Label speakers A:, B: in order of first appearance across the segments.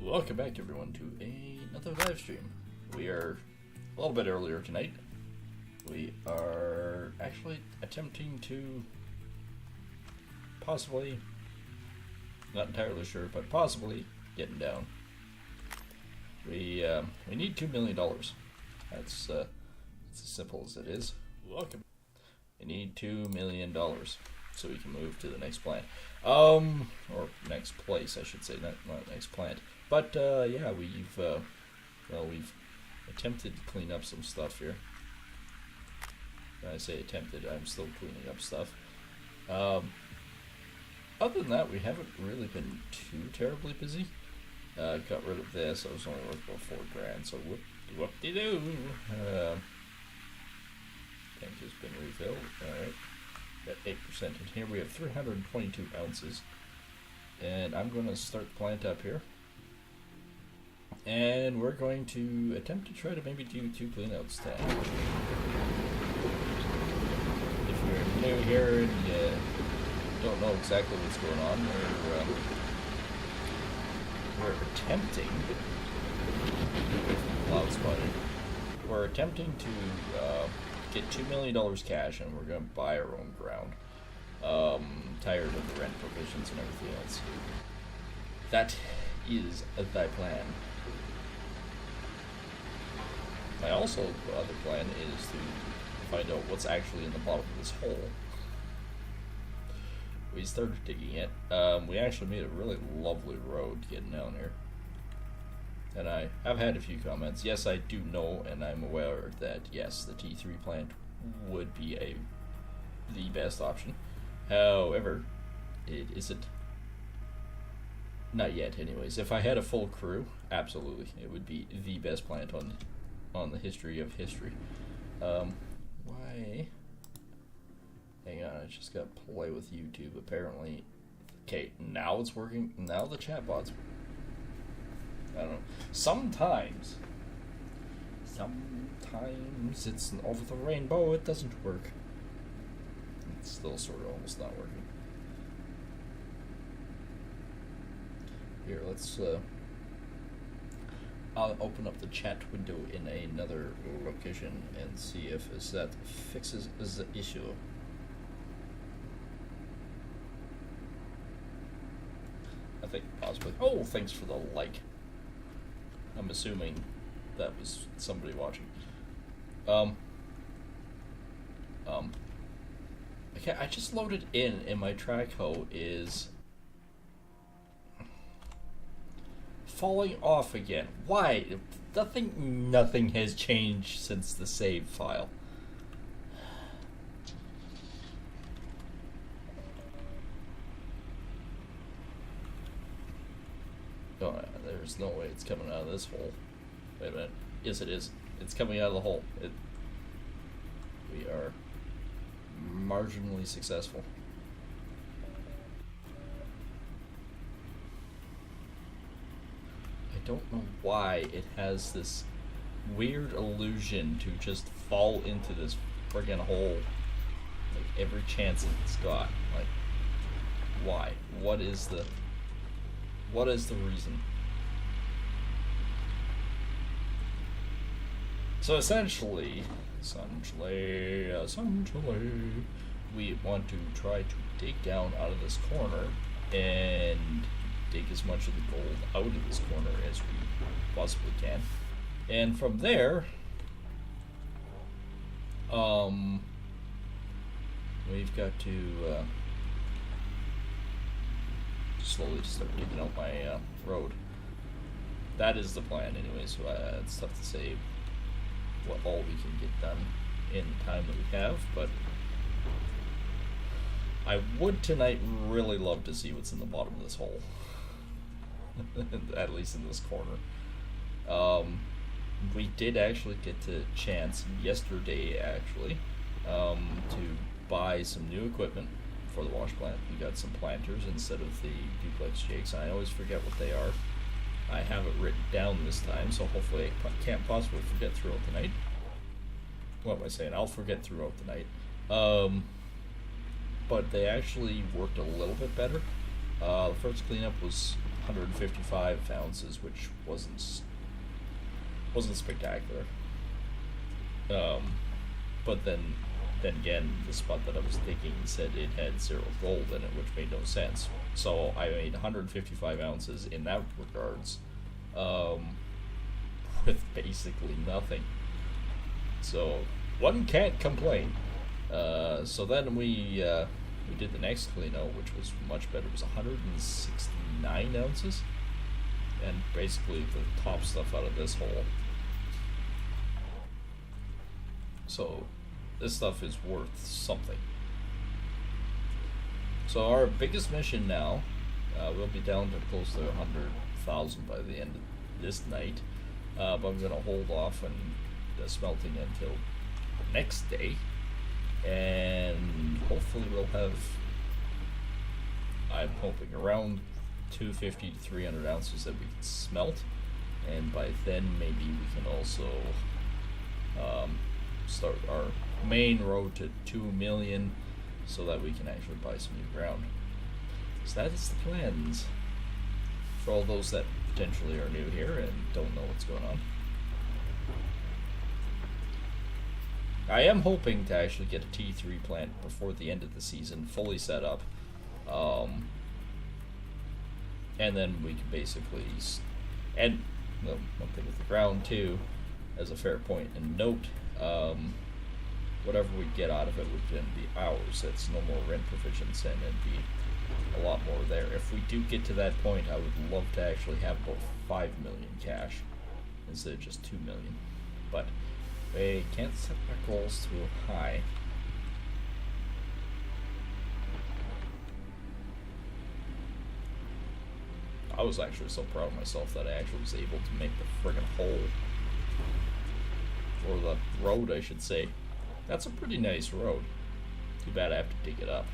A: Welcome back, everyone, to another live stream. We are a little bit earlier tonight. We are actually attempting to possibly, not entirely sure, but possibly getting down. We need $2 million. That's as simple as it is. Welcome. We need $2 million so we can move to the next plant. Or next place, I should say, not next plant. But yeah, we've attempted to clean up some stuff here. When I say attempted, I'm still cleaning up stuff. Other than that, we haven't really been too terribly busy. Got rid of this. I was only worth about $4,000, so whoop-de-doo. Tank has been refilled. Alright. Got 8% in here. We have 322 ounces. And I'm going to start the plant up here. And we're going to attempt to try to maybe do 2 cleanouts. If you're new here and you don't know exactly what's going on, we're attempting. Cloud spotted. We're attempting to get $2 million cash, and we're going to buy our own ground. Tired of the rent provisions and everything else. That is thy plan. My other plan is to find out what's actually in the bottom of this hole. We started digging it. We actually made a really lovely road getting down here. And I've had a few comments. Yes, I do know, and I'm aware that yes, the T3 plant would be the best option. However, it isn't. Not yet, anyways. If I had a full crew, absolutely, it would be the best plant on the history of history. Why? Hang on, I just got to play with YouTube, apparently. Okay, now it's working. Now the chatbot's. I don't know. Sometimes it's over the rainbow, it doesn't work. It's still sort of almost not working. Here, let's I'll open up the chat window in another location and see if that fixes the issue. I think possibly. Oh, thanks for the like. I'm assuming that was somebody watching. Okay, I just loaded in, and my Traco is falling off again. Why? Nothing has changed since the save file. Oh, there's no way it's coming out of this hole. Wait a minute. Yes, it is. It's coming out of the hole. We are marginally successful. I don't know why it has this weird illusion to just fall into this friggin' hole like every chance it's got. Like, why? What is the reason? So essentially, we want to try to dig down out of this corner and dig as much of the gold out of this corner as we possibly can. And from there, we've got to slowly start digging out my road. That is the plan anyway, so it's tough to say what all we can get done in the time that we have, but I would tonight really love to see what's in the bottom of this hole. At least in this corner. We did actually get the chance yesterday actually to buy some new equipment for the wash plant. We got some planters instead of the duplex jigs. I always forget what they are. I have it written down this time, so hopefully I can't possibly forget throughout the night. What am I saying? I'll forget throughout the night. But they actually worked a little bit better. The first cleanup was 155 ounces, which wasn't spectacular. But then again, the spot that I was taking said it had 0 gold in it, which made no sense. So I made 155 ounces in that regards, with basically nothing. So one can't complain. So then we did the next cleano, which was much better. It was 169 ounces, and basically the top stuff out of this hole. So this stuff is worth something. So our biggest mission now, we'll be down to close to 100,000 by the end of this night, but I'm going to hold off on the smelting until next day, and hopefully we'll have, I'm hoping, around 250 to 300 ounces that we can smelt, and by then maybe we can also start our main road to 2 million so that we can actually buy some new ground. So that is the plans for all those that potentially are new here and don't know what's going on. I am hoping to actually get a T3 plant before the end of the season, fully set up, and then we can basically, and one thing with the ground too, as a fair point and note, whatever we get out of it would then be ours. It's no more rent provisions, and it'd be a lot more there. If we do get to that point, I would love to actually have about 5 million cash instead of just 2 million. But we can't set our goals too high. I was actually so proud of myself that I actually was able to make the friggin' hole. Or the road, I should say. That's a pretty nice road. Too bad I have to dig it up.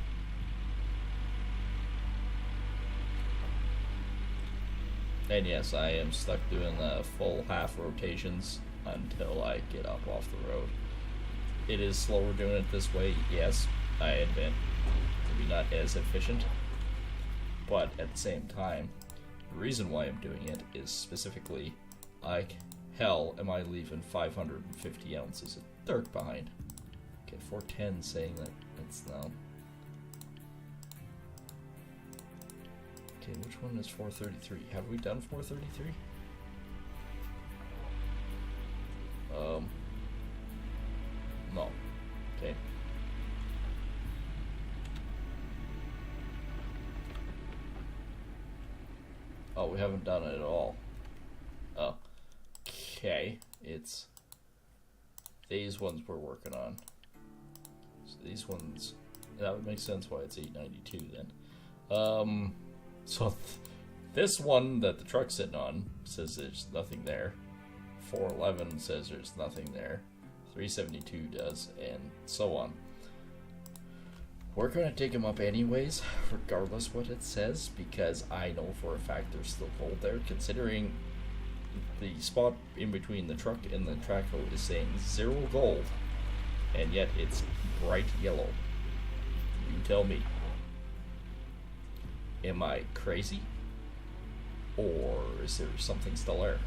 A: And yes, I am stuck doing the full half rotations until I get up off the road. It is slower doing it this way, yes, I admit. Maybe not as efficient. But at the same time, the reason why I'm doing it is specifically, like, hell am I leaving 550 ounces of dirt behind? Okay, 410 saying that it's now. Okay, which one is 433? Have we done 433? No. Okay. Oh, we haven't done it at all. Oh. Okay, it's these ones we're working on. So these ones, that would make sense why it's 892 then. So this one that the truck's sitting on says there's nothing there. 411 says there's nothing there. 372 does, and so on. We're going to take them up anyways, regardless what it says, because I know for a fact there's still gold there, considering the spot in between the truck and the track road is saying 0 gold, and yet it's bright yellow. You tell me. Am I crazy? Or is there something still there?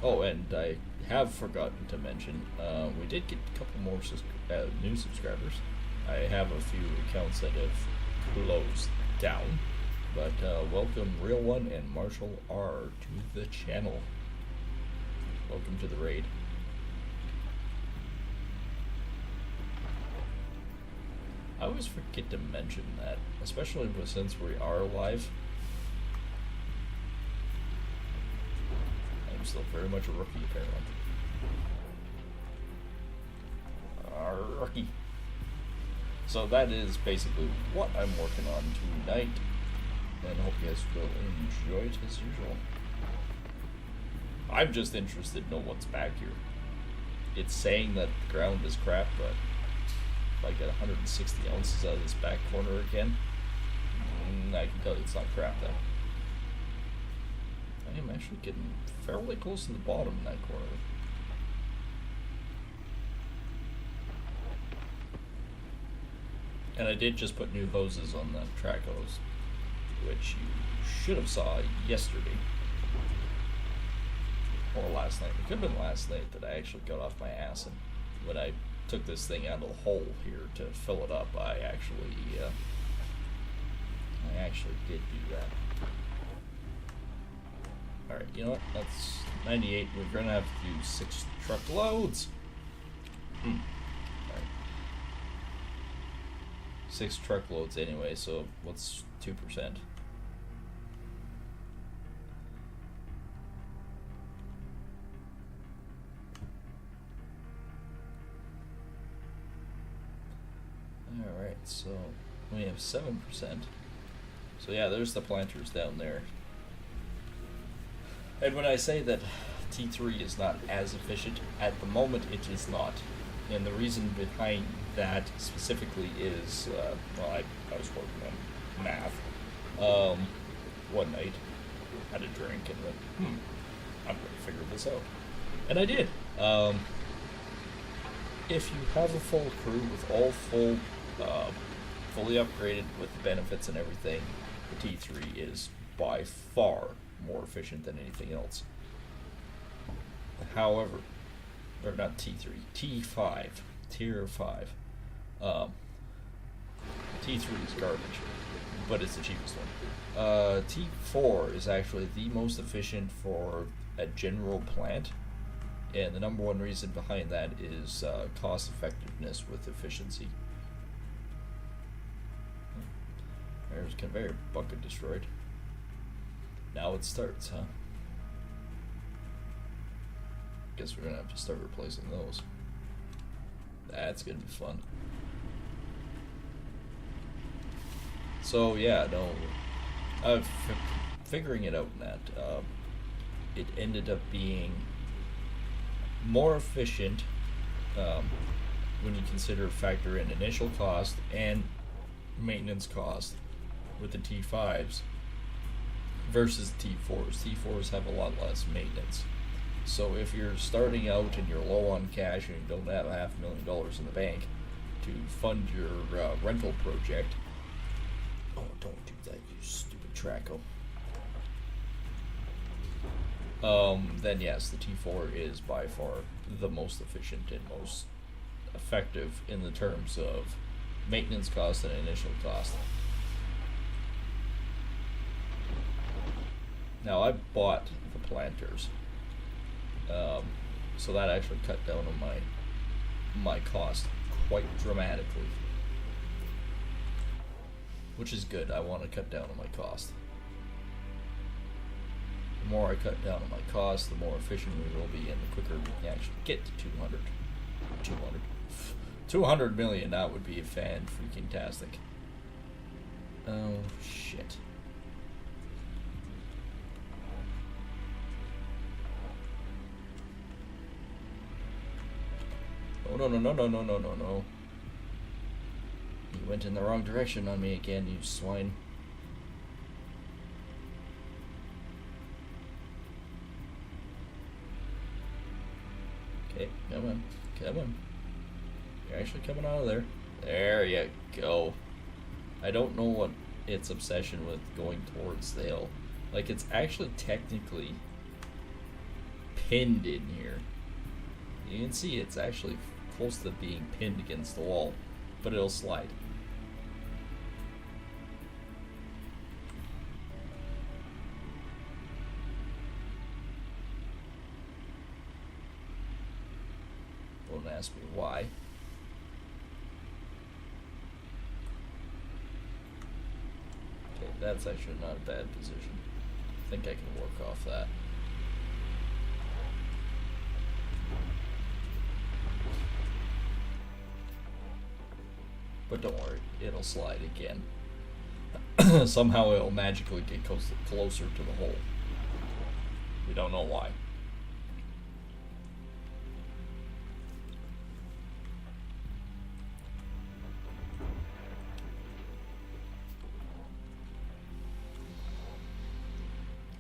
A: Oh, and I have forgotten to mention, we did get a couple more new subscribers. I have a few accounts that have closed down. But welcome Real One and Marshall R to the channel. Welcome to the raid. I always forget to mention that, especially since we are live. I'm still very much a rookie, apparently. Rookie. So that is basically what I'm working on tonight. And I hope you guys will enjoy it as usual. I'm just interested to know what's back here. It's saying that the ground is crap, but if I get 160 ounces out of this back corner again, I can tell you it's not crap though. I am actually getting fairly close to the bottom in that corner. And I did just put new hoses on the track hose, which you should have saw yesterday. Or last night. It could have been last night that I actually got off my ass, and when I took this thing out of the hole here to fill it up, I actually did do that. Alright, you know what? That's 98. We're gonna have to do 6 truckloads. Alright. 6 truckloads anyway, so what's 2%? Alright, so we have 7%. So yeah, there's the planters down there. And when I say that T3 is not as efficient, at the moment it is not. And the reason behind that specifically is, well, I was working on math one night, had a drink, and went, I'm going to figure this out. And I did. If you have a full crew with all fully upgraded with the benefits and everything, the T3 is by far more efficient than anything else. However, or not T3, T5, Tier 5. T3 is garbage, but it's the cheapest one. T4 is actually the most efficient for a general plant, and the number one reason behind that is cost effectiveness with efficiency. There's a conveyor bucket destroyed. Now it starts, huh? Guess we're gonna have to start replacing those. That's gonna be fun. So yeah, no, figuring it out, Nat, it ended up being more efficient when you factor in initial cost and maintenance cost with the T5s versus T4s. T4s have a lot less maintenance. So if you're starting out and you're low on cash and you don't have $500,000 in the bank to fund your rental project, oh, don't do that, you stupid Traco. Then yes, the T4 is by far the most efficient and most effective in the terms of maintenance cost and initial cost. Now I bought the planters, so that actually cut down on my cost quite dramatically, which is good. I want to cut down on my cost. The more I cut down on my cost, the more efficient we will be, and the quicker we can actually get to 200 million. That would be fan-freaking-tastic. Oh, shit. Oh, no. You went in the wrong direction on me again, you swine. Okay, come on. You're actually coming out of there. There you go. I don't know what its obsession with going towards the hill. Like, it's actually technically pinned in here. You can see it's actually close to being pinned against the wall, but it'll slide. Don't ask me why. Okay, that's actually not a bad position. I think I can work off that. But don't worry, it'll slide again. Somehow it'll magically get closer to the hole. We don't know why.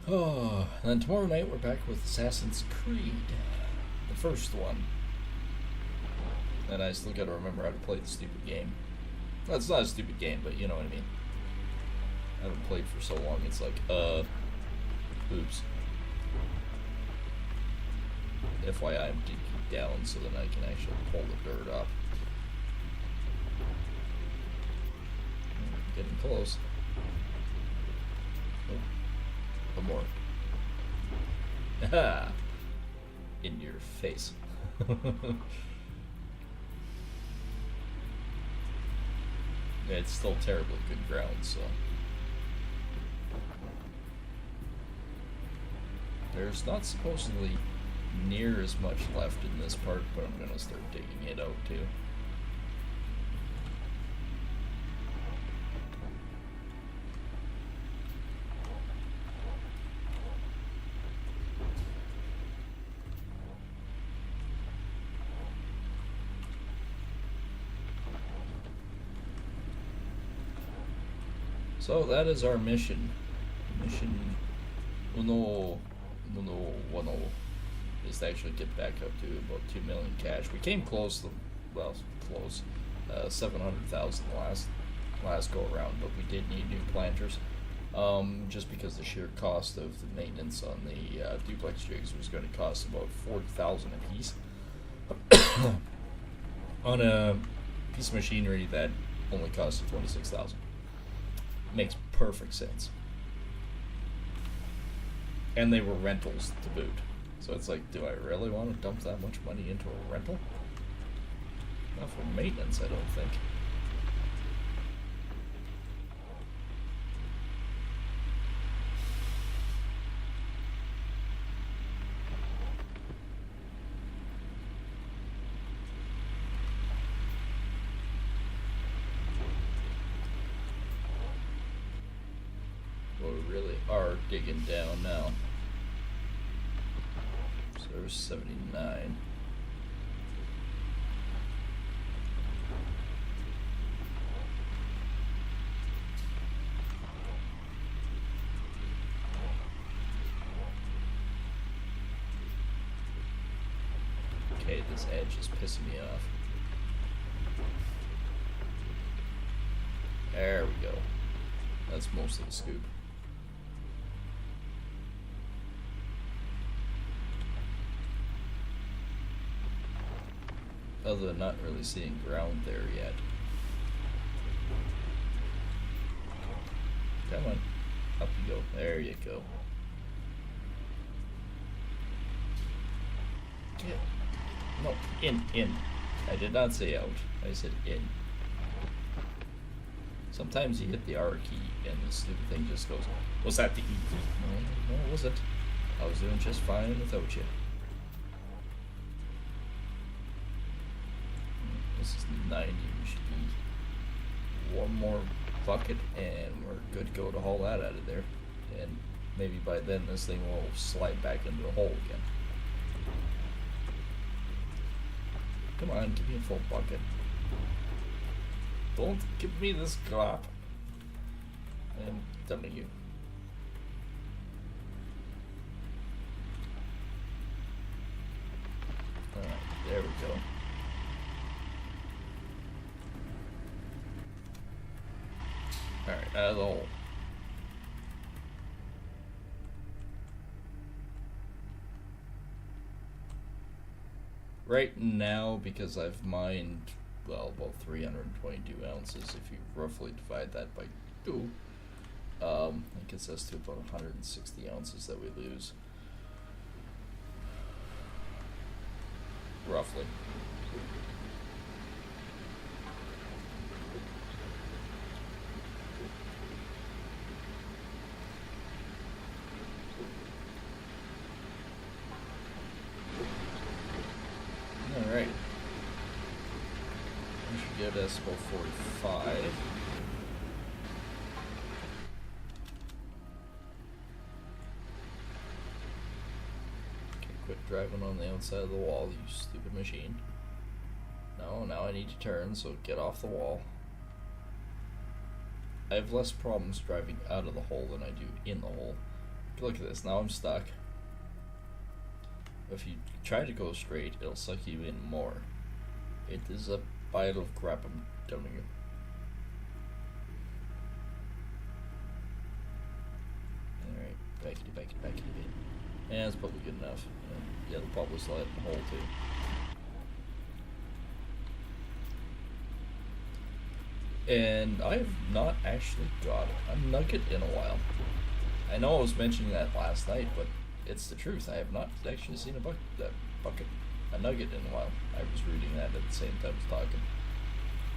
A: Oh, and then tomorrow night we're back with Assassin's Creed, the first one. And I still gotta remember how to play the stupid game. That's not a stupid game, but you know what I mean. I haven't played for so long, it's like, oops. FYI, I'm digging down so that I can actually pull the dirt up. Getting close. Oh, one more. Aha! In your face. Yeah, it's still terribly good ground, so. There's not supposedly near as much left in this part, but I'm gonna start digging it out too. So that is our mission. Mission uno is to actually get back up to about 2 million cash. We came close to, well, close, 700,000 last go around, but we did need new planters, just because the sheer cost of the maintenance on the duplex jigs was going to cost about 40,000 a piece on a piece of machinery that only costed 26,000. Makes perfect sense. And they were rentals to boot. So it's like, do I really want to dump that much money into a rental? Not for maintenance, I don't think. Well, we really are digging down now. So there's 79. Okay, this edge is pissing me off. There we go. That's most of the scoop. Other than not really seeing ground there yet. Come on. Up you go. There you go. Get. No, in. I did not say out. I said in. Sometimes you hit the R key and the stupid thing just goes, was that the E key? No, it wasn't. I was doing just fine without you. This is 90. We should need one more bucket and we're good to go to haul that out of there. And maybe by then this thing will slide back into the hole again. Come on, give me a full bucket. Don't give me this crap. I'm dumbing you. Alright, there we go. Alright, out of the hole. Right now, because I've mined, well, about 322 ounces, if you roughly divide that by 2, it gets us to about 160 ounces that we lose. Roughly. Alright. We should get us about 45. Okay, quit driving on the outside of the wall, you stupid machine. No, now I need to turn, so get off the wall. I have less problems driving out of the hole than I do in the hole. Look at this, now I'm stuck. If you try to go straight, it'll suck you in more. It is a pile of crap, I'm telling you. Backity, backity, backity, bit. Yeah, it's probably good enough. Yeah, the pulp was still in the hole too. And I've not actually got a nugget in a while. I know I was mentioning that last night, but it's the truth. I have not actually seen a nugget in a while. I was reading that at the same time I was talking.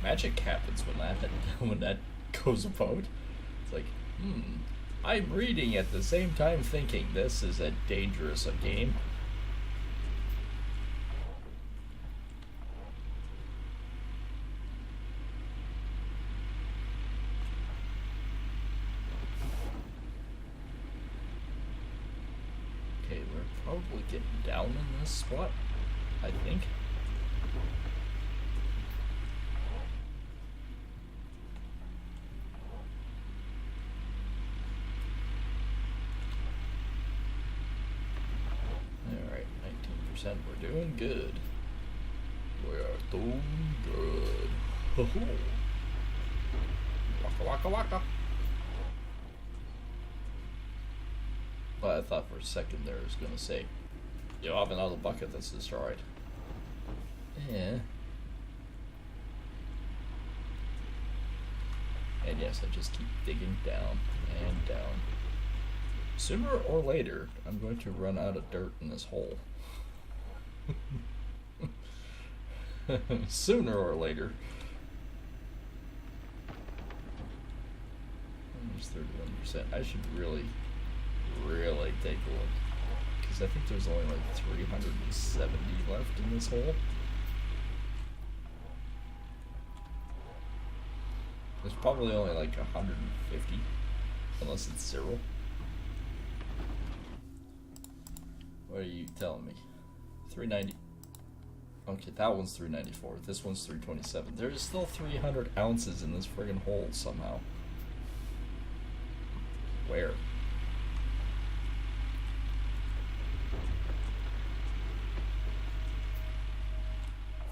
A: Magic happens when that goes about. It's like, I'm reading at the same time thinking this is a dangerous game. Okay, we're probably getting down in this spot, I think. We're doing good. We are doing good. Waka waka waka. But I thought for a second there I was gonna say, you have another bucket that's destroyed. Yeah. And yes, I just keep digging down and down. Sooner or later, I'm going to run out of dirt in this hole. Sooner or later. Almost 31%. I should really take a look. Because I think there's only like 370 left in this hole. There's probably only like 150. Unless it's 0. What are you telling me? 390. Okay, that one's 394. This one's 327. There's still 300 ounces in this friggin' hole somehow. Where?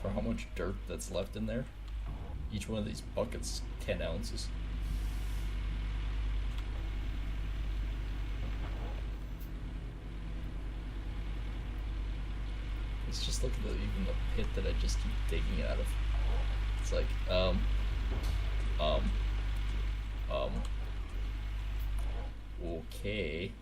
A: For how much dirt that's left in there? Each one of these buckets, 10 ounces. Let's just look at even the pit that I just keep digging out of. It's like, okay.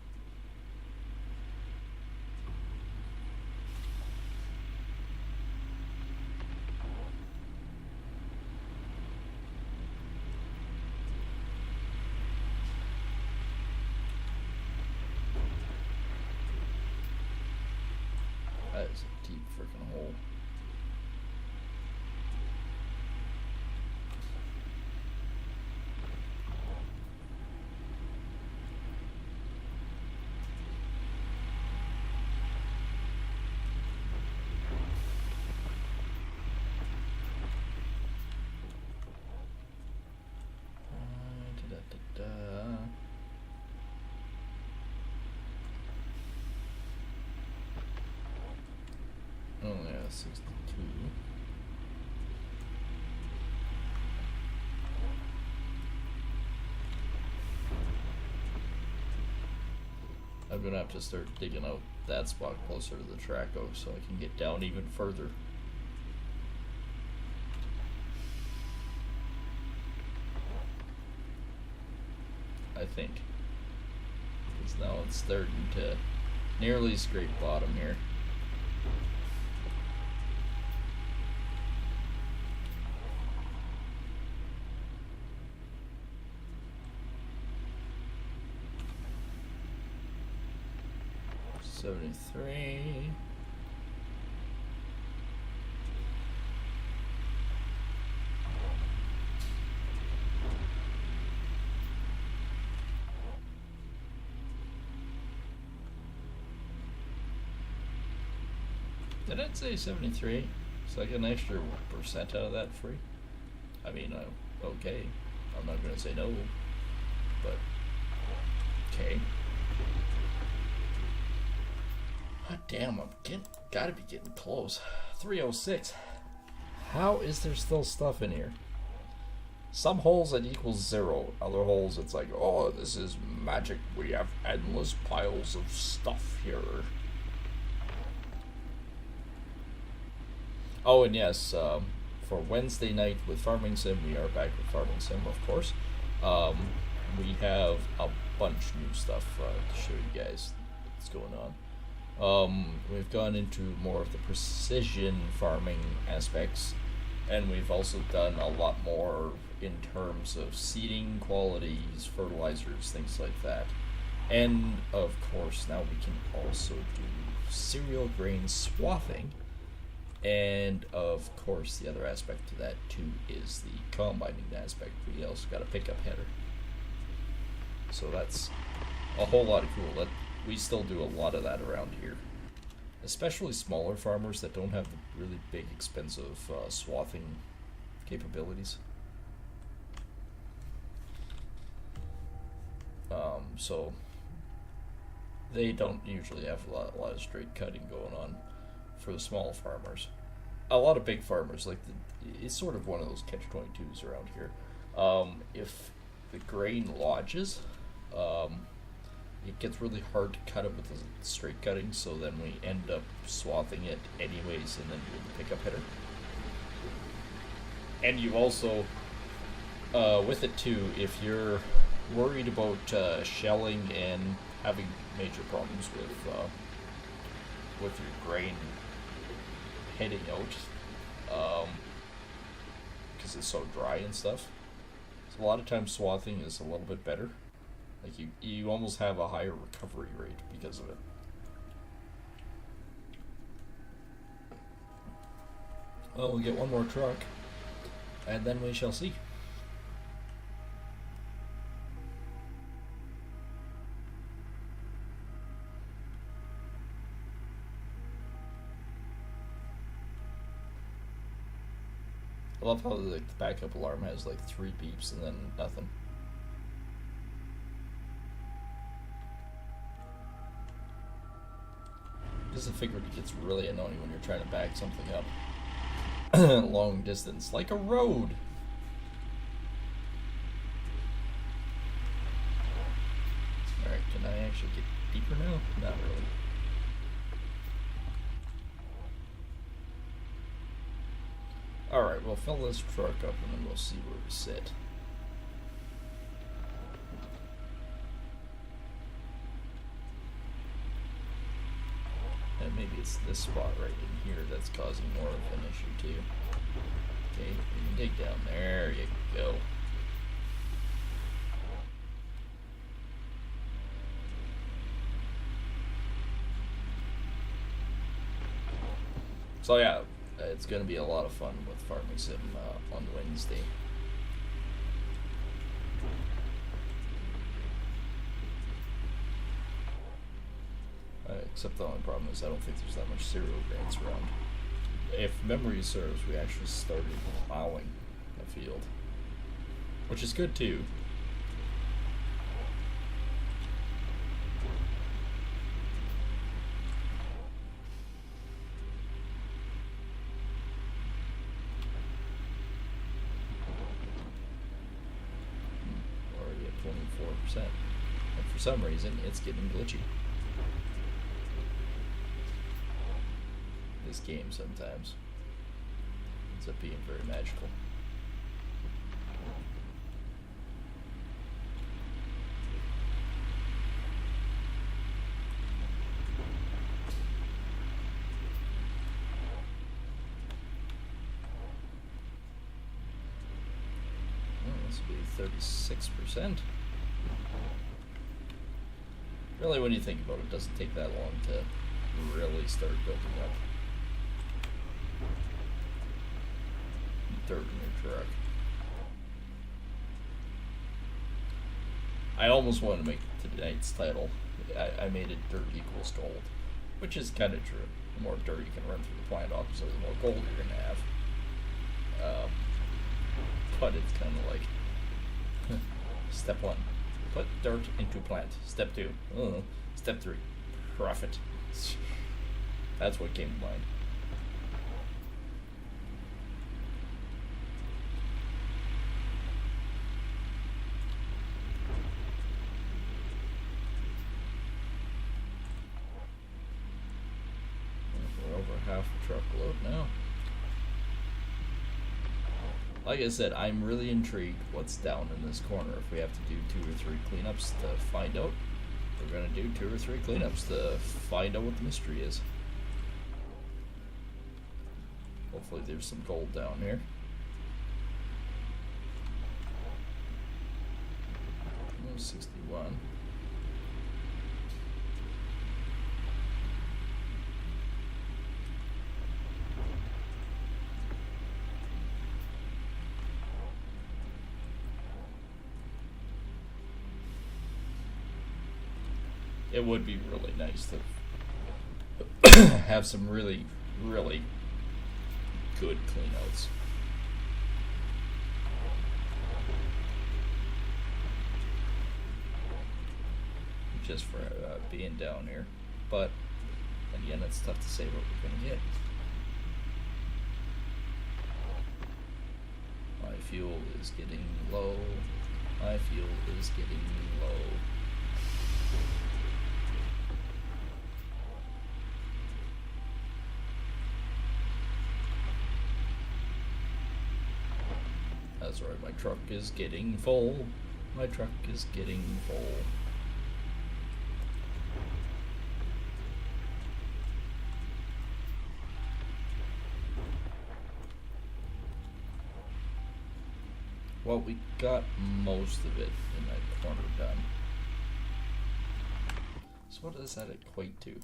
A: That is a deep freaking hole. Oh yeah, 62. I'm gonna have to start digging out that spot closer to the track so I can get down even further. I think. Because now it's starting to nearly scrape bottom here. $73. Did it say 73? So I get an extra percent out of that free? I mean, okay. I'm not gonna say no, but okay. God damn, gotta be getting close. 306. How is there still stuff in here? Some holes it equals 0. Other holes it's like, oh, this is magic. We have endless piles of stuff here. Oh, and yes, for Wednesday night with Farming Sim, we are back with Farming Sim, of course. We have a bunch new stuff to show you guys what's going on. We've gone into more of the precision farming aspects, and we've also done a lot more in terms of seeding qualities, fertilizers, things like that. And of course, now we can also do cereal grain swathing. And of course, the other aspect to that too is the combining aspect. We also got a pickup header. So that's a whole lot of cool. That we still do a lot of that around here, especially smaller farmers that don't have the really big, expensive swathing capabilities. So they don't usually have a lot of straight cutting going on for the small farmers. A lot of big farmers, like it's sort of one of those catch-22s around here. If the grain lodges, it gets really hard to cut it with the straight cutting, so then we end up swathing it anyways and then doing the pickup header. And you also, with it too, if you're worried about shelling and having major problems with your grain heading out, because it's so dry and stuff, so a lot of times swathing is a little bit better. Like you almost have a higher recovery rate because of it. Well, we'll get one more truck, and then we shall see. I love how the backup alarm has like 3 beeps and then nothing. Just figured it gets really annoying when you're trying to back something up long distance, like a road. Alright, can I actually get deeper now? Not really. Alright, we'll fill this truck up and then we'll see where we sit. And maybe it's this spot right in here that's causing more of an issue too. Okay, you can dig down. There you go. So yeah, it's going to be a lot of fun with Farming Sim on Wednesday. Except the only problem is I don't think there's that much cereal grains around. If memory serves, we actually started plowing a field, which is good too. Already at 24%. And for some reason, it's getting glitchy. This game sometimes ends up being very magical. Well, this will be 36%. Really, when you think about it, it doesn't take that long to really start building up dirt in your truck. I almost wanted to make tonight's title, I made it dirt equals gold, which is kind of true. The more dirt you can run through the plant, obviously the more gold you're going to have. But it's kind of like, step 1, put dirt into plant. Step 2, step 3, profit. That's what came to mind. a truckload now. Like I said, I'm really intrigued what's down in this corner. If we have to do 2 or 3 cleanups to find out, we're gonna do 2 or 3 cleanups to find out what the mystery is. Hopefully there's some gold down here. 61. It would be really nice to have some really, really good cleanouts. Just for being down here, but again, it's tough to say what we're gonna get. My fuel is getting low. My fuel is getting low. That's right, my truck is getting full. My truck is getting full. Well, we got most of it in that corner done. So what does that equate to?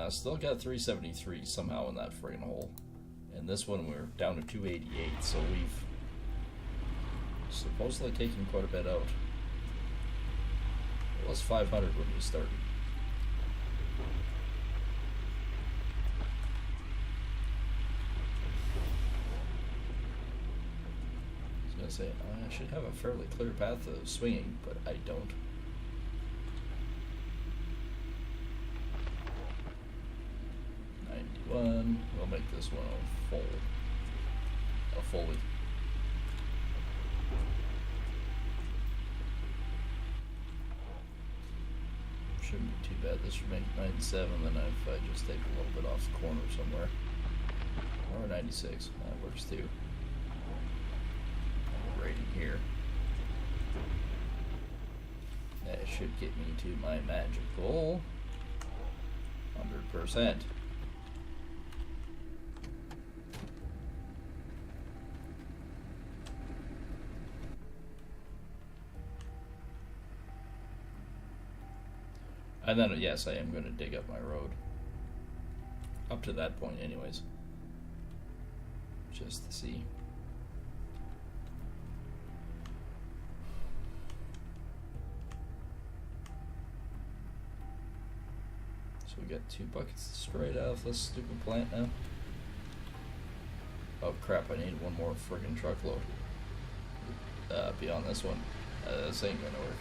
A: Still got 373 somehow in that friggin' hole. And this one we're down to 288, so we've supposedly taken quite a bit out. It was 500 when we started. Say I should have a fairly clear path of swinging, but I don't. '91. We'll make this one a fully. Shouldn't be too bad. This should make 97. Then if I just take a little bit off the corner somewhere, or 96, that works too. Rating here. That should get me to my magical 100%. And then, yes, I am going to dig up my road. Up to that point, anyways. Just to see. We got 2 buckets straight out of this stupid plant now. Oh crap, I need one more friggin' truckload. Beyond this one. This ain't gonna work.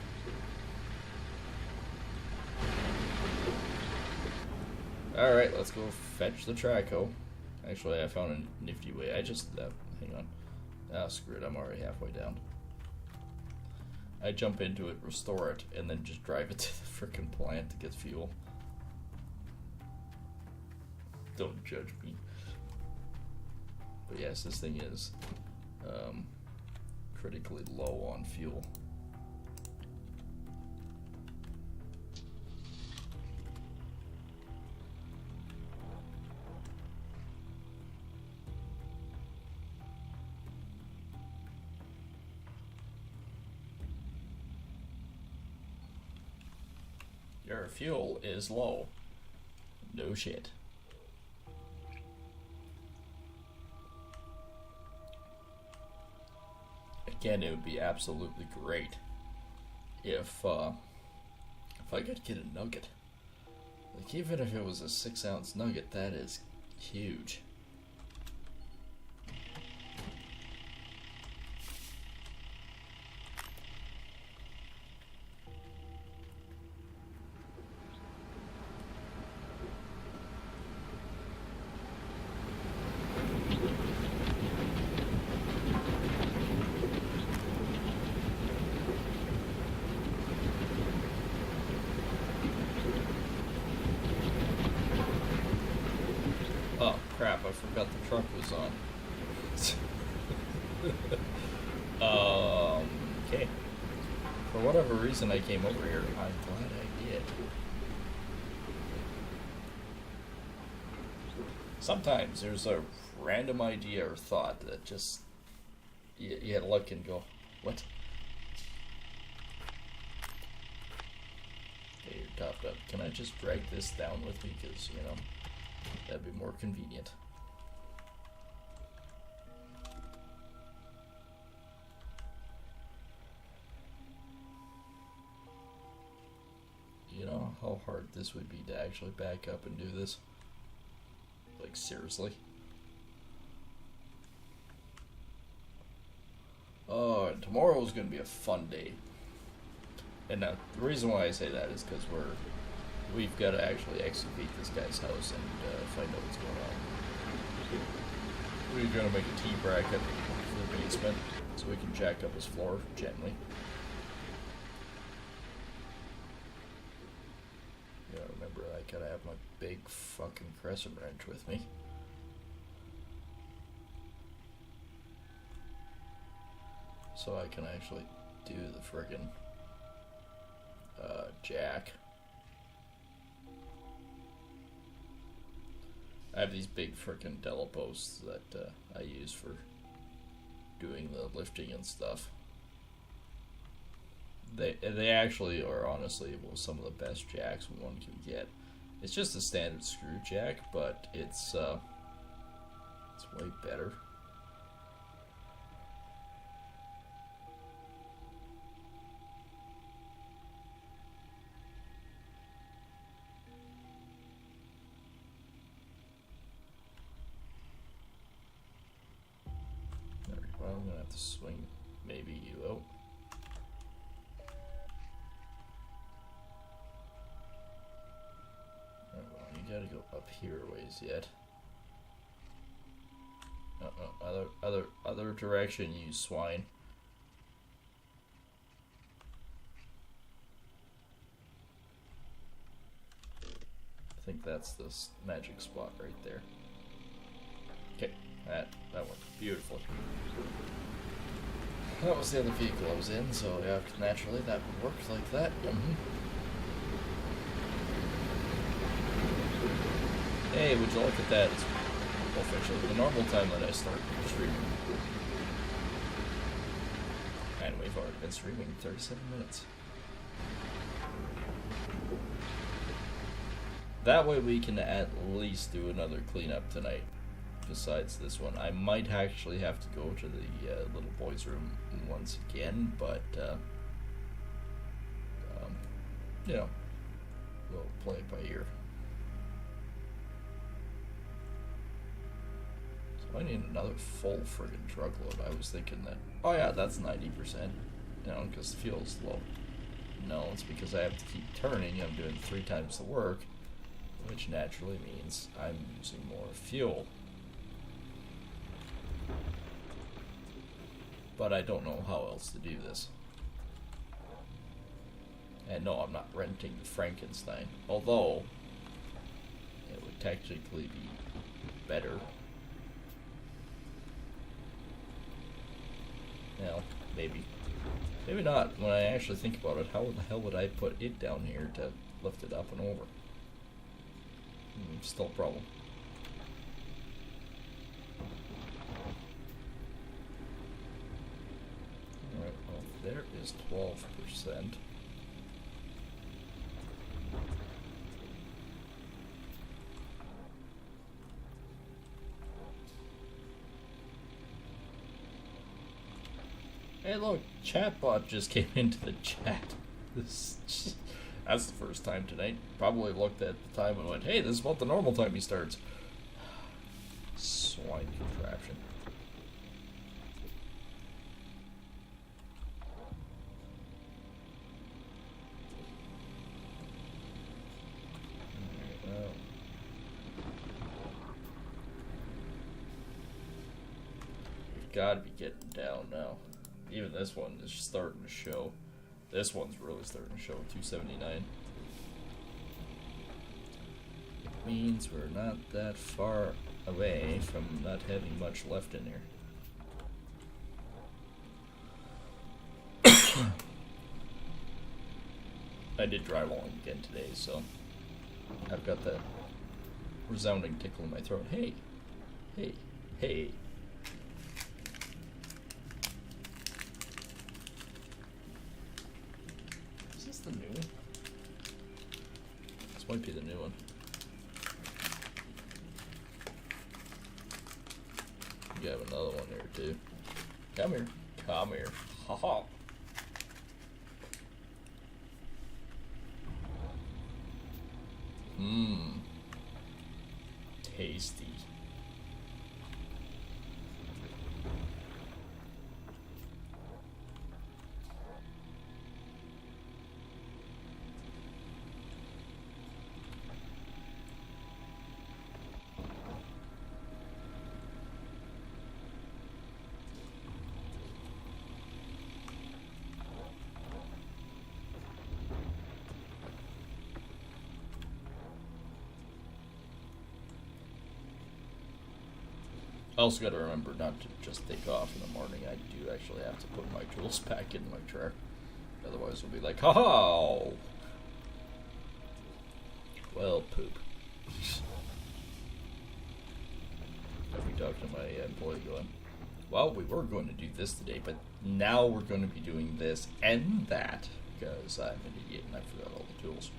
A: Alright, let's go fetch the Traco. Actually, I found a nifty way. I just, hang on. Ah, screw it, I'm already halfway down. I jump into it, restore it, and then just drive it to the frickin' plant to get fuel. Don't judge me. But yes, this thing is critically low on fuel. Your fuel is low. No shit. Again, it would be absolutely great if I could get a nugget. Like, even if it was a 6-ounce nugget, that is huge. forgot the truck was on. Okay. For whatever reason I came over here, I'm glad I did. Sometimes there's a random idea or thought that just, you look and go, what? Okay, you're topped up. Can I just drag this down with me? Because, you know, that'd be more convenient. You know how hard this would be to actually back up and do this? Like, seriously? Oh, and tomorrow's gonna be a fun day. And now, the reason why I say that is because we've got to actually excavate this guy's house and find out what's going on. We're gonna make a T-bracket for the basement so we can jack up his floor gently. Yeah, remember, I gotta have my big fucking crescent wrench with me. So I can actually do the friggin' jack. I have these big frickin' delo posts that I use for doing the lifting and stuff. They actually are honestly some of the best jacks one can get. It's just a standard screw jack, but it's way better. Well, I'm gonna have to swing maybe you out. Well, you gotta go up here a ways yet. Other direction, you swine. I think that's this magic spot right there. Okay, that worked beautifully. That was the other vehicle I was in, so yeah, naturally that would work like that. Hey, would you look at that? It's officially the normal time that I start streaming. And we've already been streaming 37 minutes. That way we can at least do another cleanup tonight. Besides this one, I might actually have to go to the little boy's room once again, but you know, we'll play it by ear. So I need another full friggin' truckload. I was thinking that, oh yeah, that's 90%, you know, because the fuel's low. No, it's because I have to keep turning. I'm doing 3 times the work, which naturally means I'm using more fuel. But I don't know how else to do this. And no, I'm not renting the Frankenstein. Although, it would technically be better. Well, maybe. Maybe not. When I actually think about it, how the hell would I put it down here to lift it up and over? Still a problem. Alright, well, there is 12%. Hey look, chatbot just came into the chat. That's the first time tonight. Probably looked at the time and went, hey, this is about the normal time he starts. Swine contraption. Well. We've got to be getting down now. Even this one is starting to show. This one's really starting to show 279. It means we're not that far away from not having much left in here. I did drywalling again today, so I've got that resounding tickle in my throat. Hey, hey, hey. Is this the new one? This might be the new one. You have another one here too. Come here. Come here. Ha ha. Mmm. Tasty. I also got to remember not to just take off in the morning. I do actually have to put my tools back in my truck. Otherwise, we'll be like, ha! Well, poop. I'll be talking to my employee going, well, we were going to do this today, but now we're going to be doing this and that because I'm an idiot and I forgot all the tools.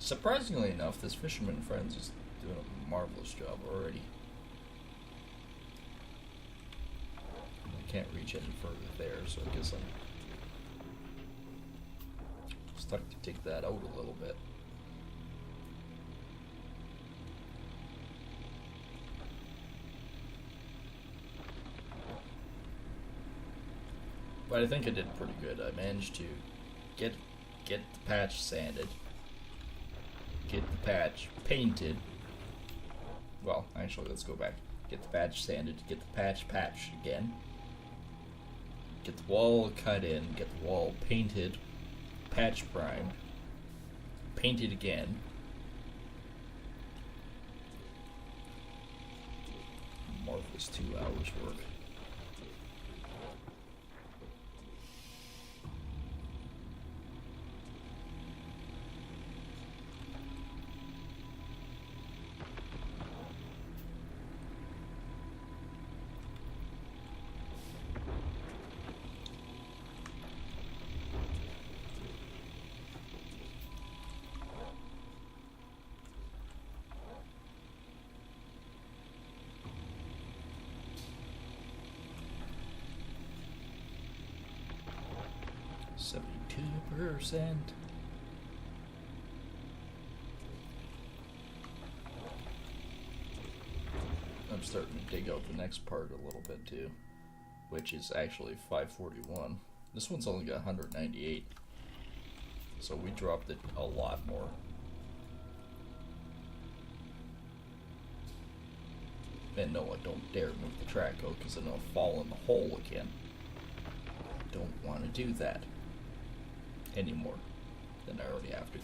A: Surprisingly enough, this Fisherman Friends is doing a marvelous job already. I can't reach any further there, so I guess I'm stuck to take that out a little bit. But I think I did pretty good. I managed to get the patch sanded, get the patch painted. Well, actually, let's go back. Get the patch sanded, get the patch patched again, get the wall cut in, get the wall painted, patch primed, painted again. Marvelous 2 hours work. %. I'm starting to dig out the next part a little bit too, which is actually 541. This one's only got 198, so we dropped it a lot more. And no, I don't dare move the track out because then I'll fall in the hole again. I don't want to do that any more than I already have to.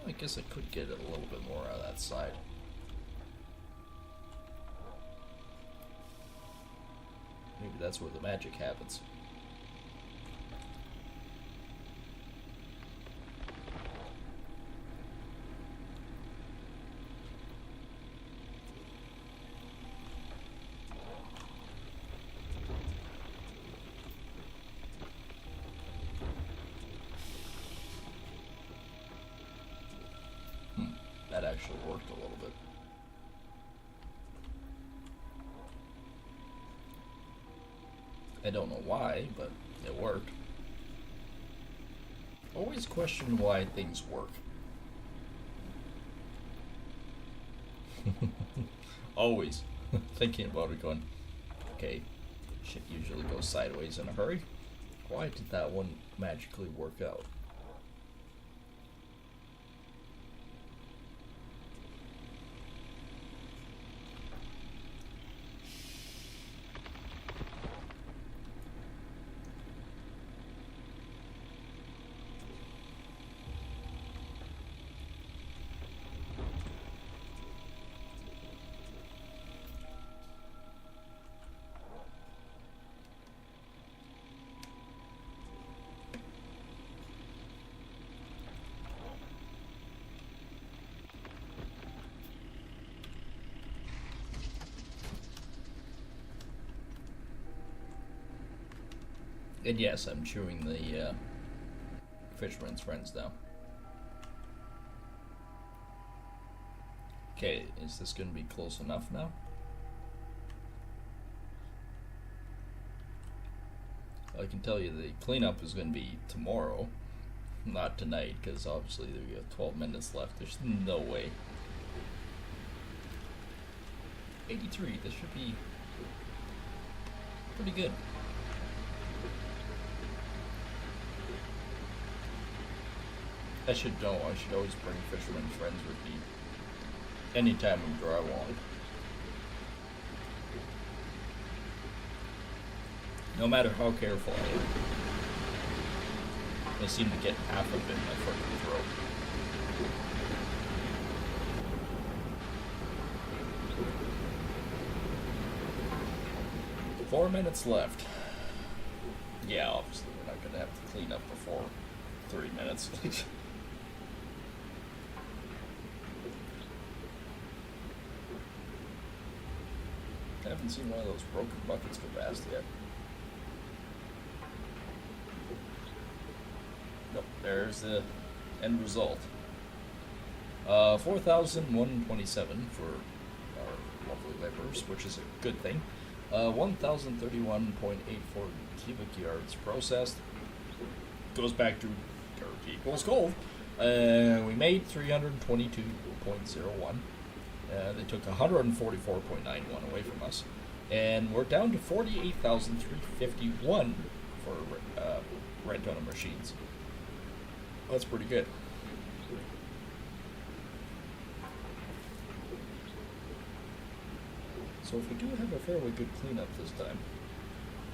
A: I guess I could get a little bit more out of that side. Maybe that's where the magic happens. That actually worked a little bit. I don't know why, but it worked. Always question why things work. Always thinking about it going, okay, shit usually goes sideways in a hurry. Why did that one magically work out? And yes, I'm chewing the Fisherman's Friends now. Okay, is this going to be close enough now? I can tell you the cleanup is going to be tomorrow, not tonight, because obviously we have 12 minutes left. There's no way. 83, this should be pretty good. I should know, I should always bring Fisherman's Friends with me anytime we drywall. No matter how careful I am, I seem to get half of it in my fucking throat. Four minutes left. Yeah, obviously we're not gonna have to clean up before 3 minutes. I haven't seen one of those broken buckets go fast yet. Nope, there's the end result. 4,127 for our lovely laborers, which is a good thing. 1,031.84 cubic yards processed. Goes back to dirt equals gold. We made 322.01. They took 144.91 away from us. And we're down to 48,351 for rent on our machines. That's pretty good. So if we do have a fairly good cleanup this time,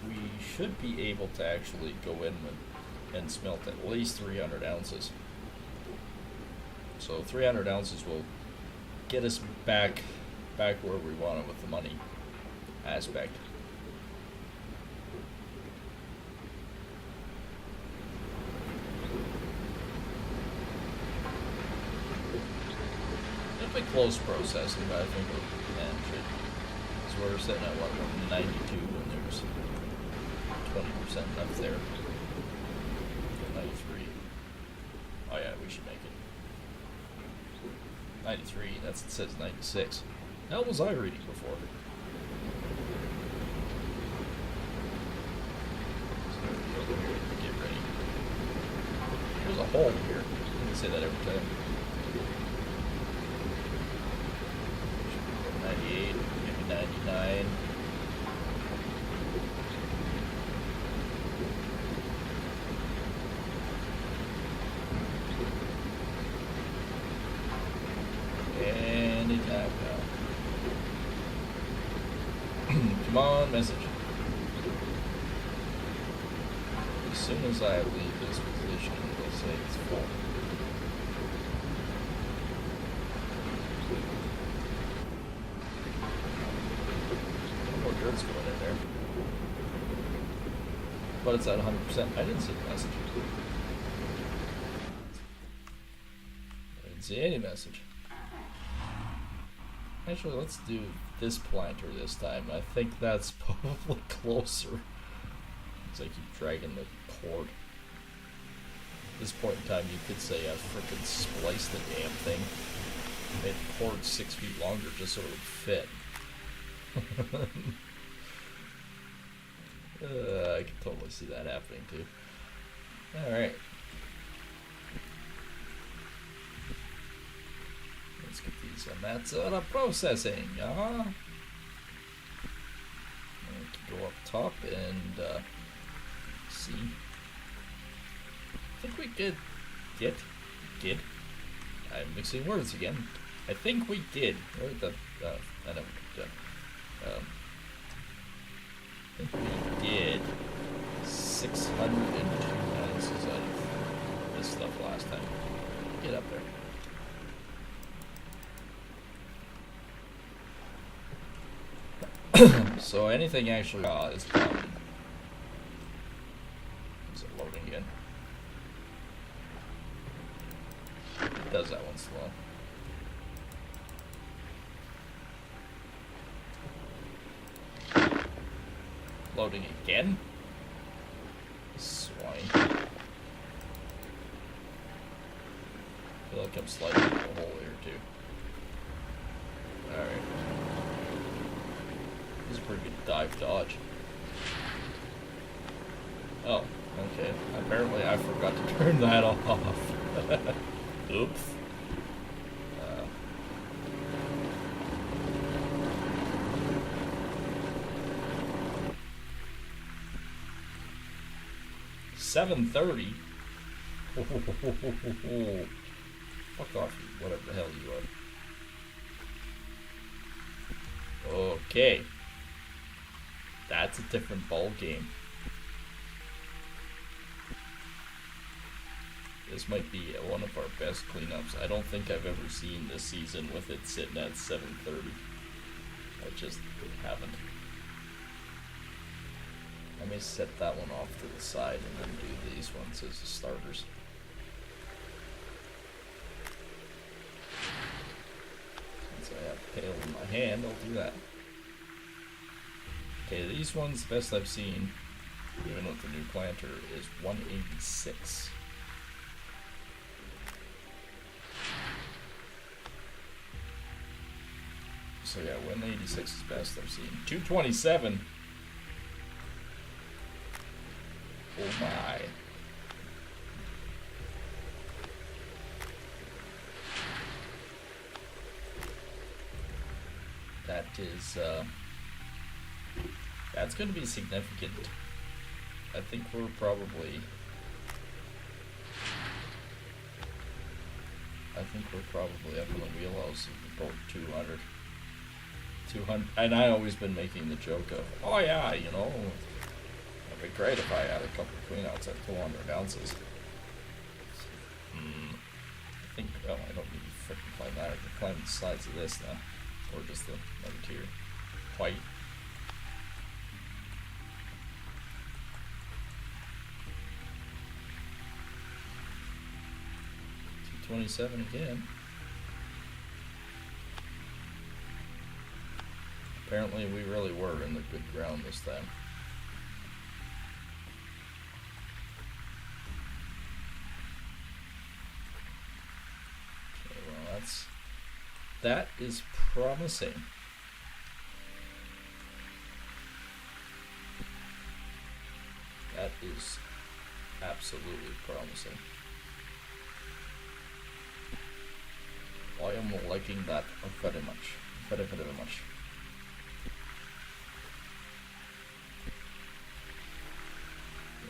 A: we should be able to actually go in and smelt at least 300 ounces. So 300 ounces will get us back where we want it with the money aspect. It'll be close processing, but I think we'll manage it. So we're sitting at what, 92, and there's 20% left there. 93. Oh yeah, we should make it. 93, it says 96. How was I reading before? Get ready. There's a hole here. I can say that every time. 98, maybe 99. Anytime now. Come on, message. As soon as I leave this position, it'll say it's full. More dirt's going in there. But it's at 100%. I didn't see the message. I didn't see any message. Actually, let's do this planter this time. I think that's probably closer. As I keep dragging the cord. At this point in time, you could say I frickin' spliced the damn thing. Made the cord 6 feet longer just so it would fit. I can totally see that happening too. Alright. Let's get these mats out of processing. We can go up top and see. I think we could get. I'm mixing words again. I think we did. Where the? I know we did. I think we did 602 ounces of this stuff last time. Get up there. So anything actually is done. Is it loading again? It does that one slow. Loading again? annoying. I feel like I'm sliding into a hole here too. Alright. This is a pretty good dive dodge. Oh, okay. Apparently I forgot to turn that off. Oops. 7:30. Fuck off, you, whatever the hell you are. Okay. That's a different ball game. This might be one of our best cleanups. I don't think I've ever seen this season with it sitting at 7:30. I just haven't. I may set that one off to the side and then do these ones as the starters. Since I have pail in my hand, I'll do that. Okay, these ones, the best I've seen, even with the new planter, is 186. So yeah, 186 is best I've seen. 227. Oh my. That is, that's going to be significant. I think we're probably up in the wheelhouse of about 200. 200, and I always been making the joke of, oh yeah, you know, it'd be great if I had a couple of cleanouts at 200 ounces. I think, well, I don't need to frickin' climb that. I can climb the sides of this now, or just the right tier. White. $227 again. Apparently we really were in the good ground this time. Okay, well that is promising. That is absolutely promising. I am liking that very much. Very, very much.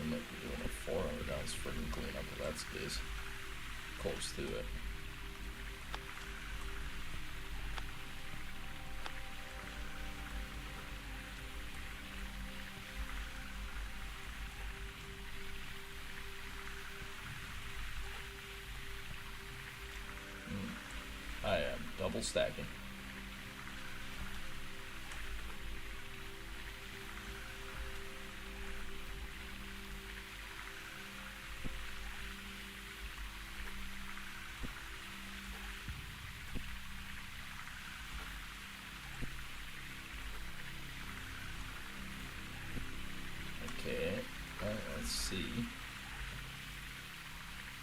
A: We might be doing a 400 ounce friggin' cleanup if that's the case. Close to it. I am double stacking. Okay, let's see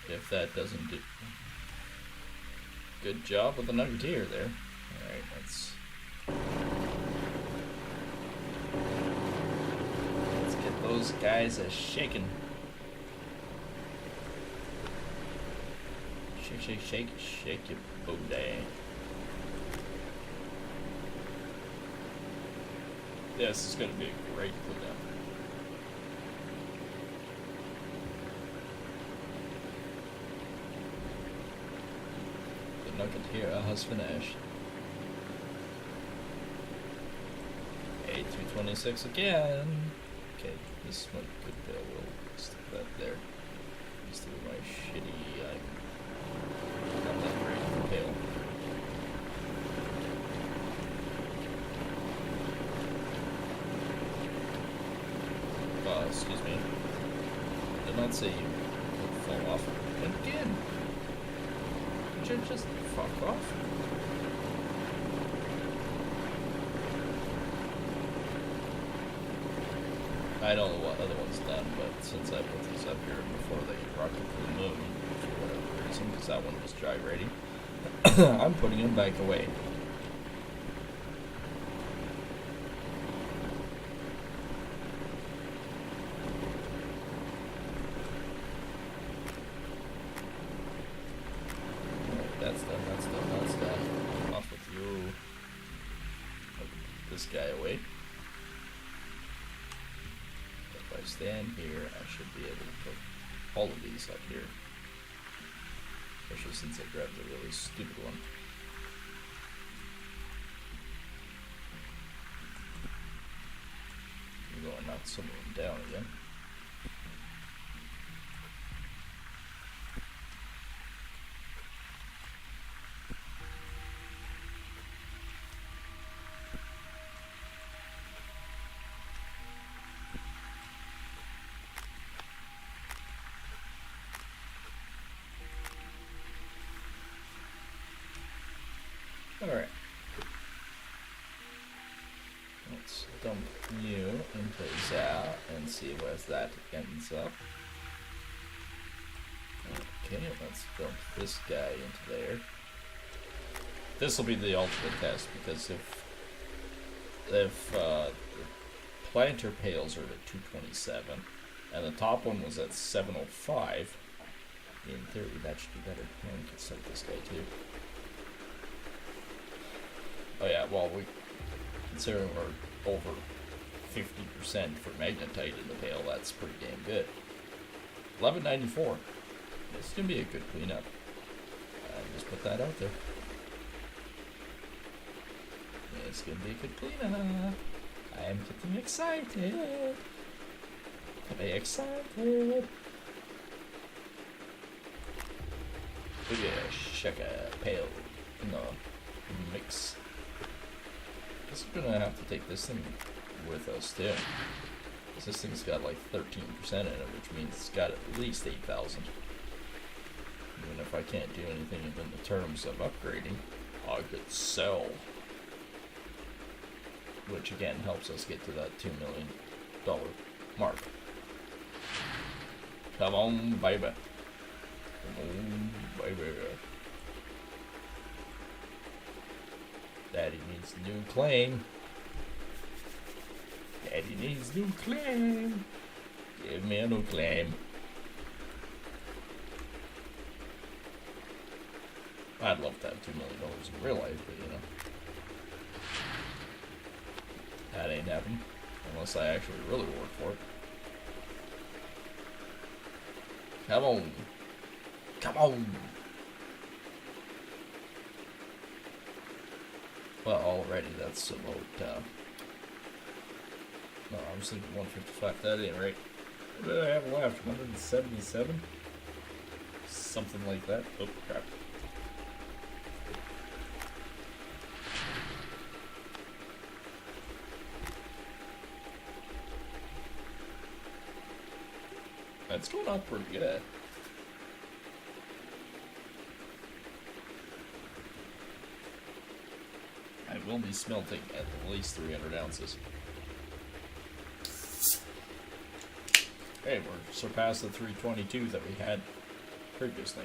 A: if that doesn't do. Good job with the nuggeteer there. Alright, let's get those guys a shaking. Shake, shake, shake, shake your booty. This is gonna be a great cleanup. Nugget here has finished. 8-226 again. Okay, this one could fail. We'll stick that there. Just do my shitty. I'm not that great for pale. Excuse me. Did not say you would fall off again. Just fuck off. I don't know what other one's done, but since I put these up here before they rocket to the moon, for whatever reason, because that one was gyrating, I'm putting them back away. That's done, that's done, that's done. Off with you. Put this guy away. If I stand here, I should be able to put all of these up here. Especially since I grabbed the really stupid one. I'm going to knock some of them down again. Alright. Let's dump you into that and see where that ends up. Okay, let's dump this guy into there. This will be the ultimate test, because if the planter pails are at 227 and the top one was at 705, in theory that should be better. And we can set this guy too. Oh yeah, well, we considering we're over 50% for magnetite in the pail, that's pretty damn good. 1194. This is gonna be a good cleanup. Just put that out there. It's gonna be a good cleanup. I am getting excited. Very excited. Look at Shaka pail in the mix. Guess we're gonna have to take this thing with us too. Because this thing's got like 13% in it, which means it's got at least 8,000. Even if I can't do anything in the terms of upgrading, I could sell. Which again helps us get to that $2 million mark. Come on, baby. Come on, baby. Daddy needs a new claim. Daddy needs a new claim. Give me a new claim. I'd love to have $2 million in real life, but you know. That ain't happening. Unless I actually really work for it. Come on. Come on. Well, already that's about, no, I was thinking 155. That ain't right. What did I have left? 177? Something like that. Oh, crap. That's going on pretty good. I will be smelting at least 300 ounces. Hey, we're surpassed the 322 that we had previously.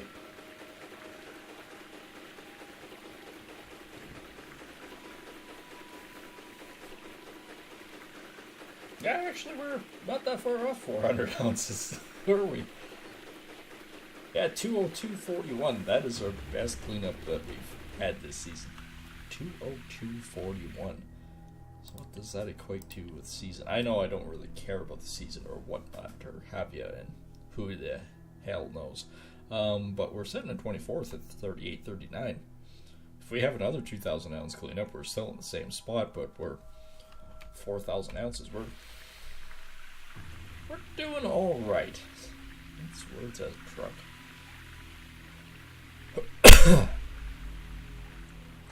A: Yeah, actually, we're not that far off 400 ounces. Where are we? Yeah, 202.41. That is our best cleanup that we've had this season. 202.41. So what does that equate to with season? I know I don't really care about the season or whatnot, or have you, and who the hell knows. But we're sitting at 24th at 38.39. If we have another 2,000 ounce cleanup, we're still in the same spot, but we're 4,000 ounces. We're doing all right. Where's that truck?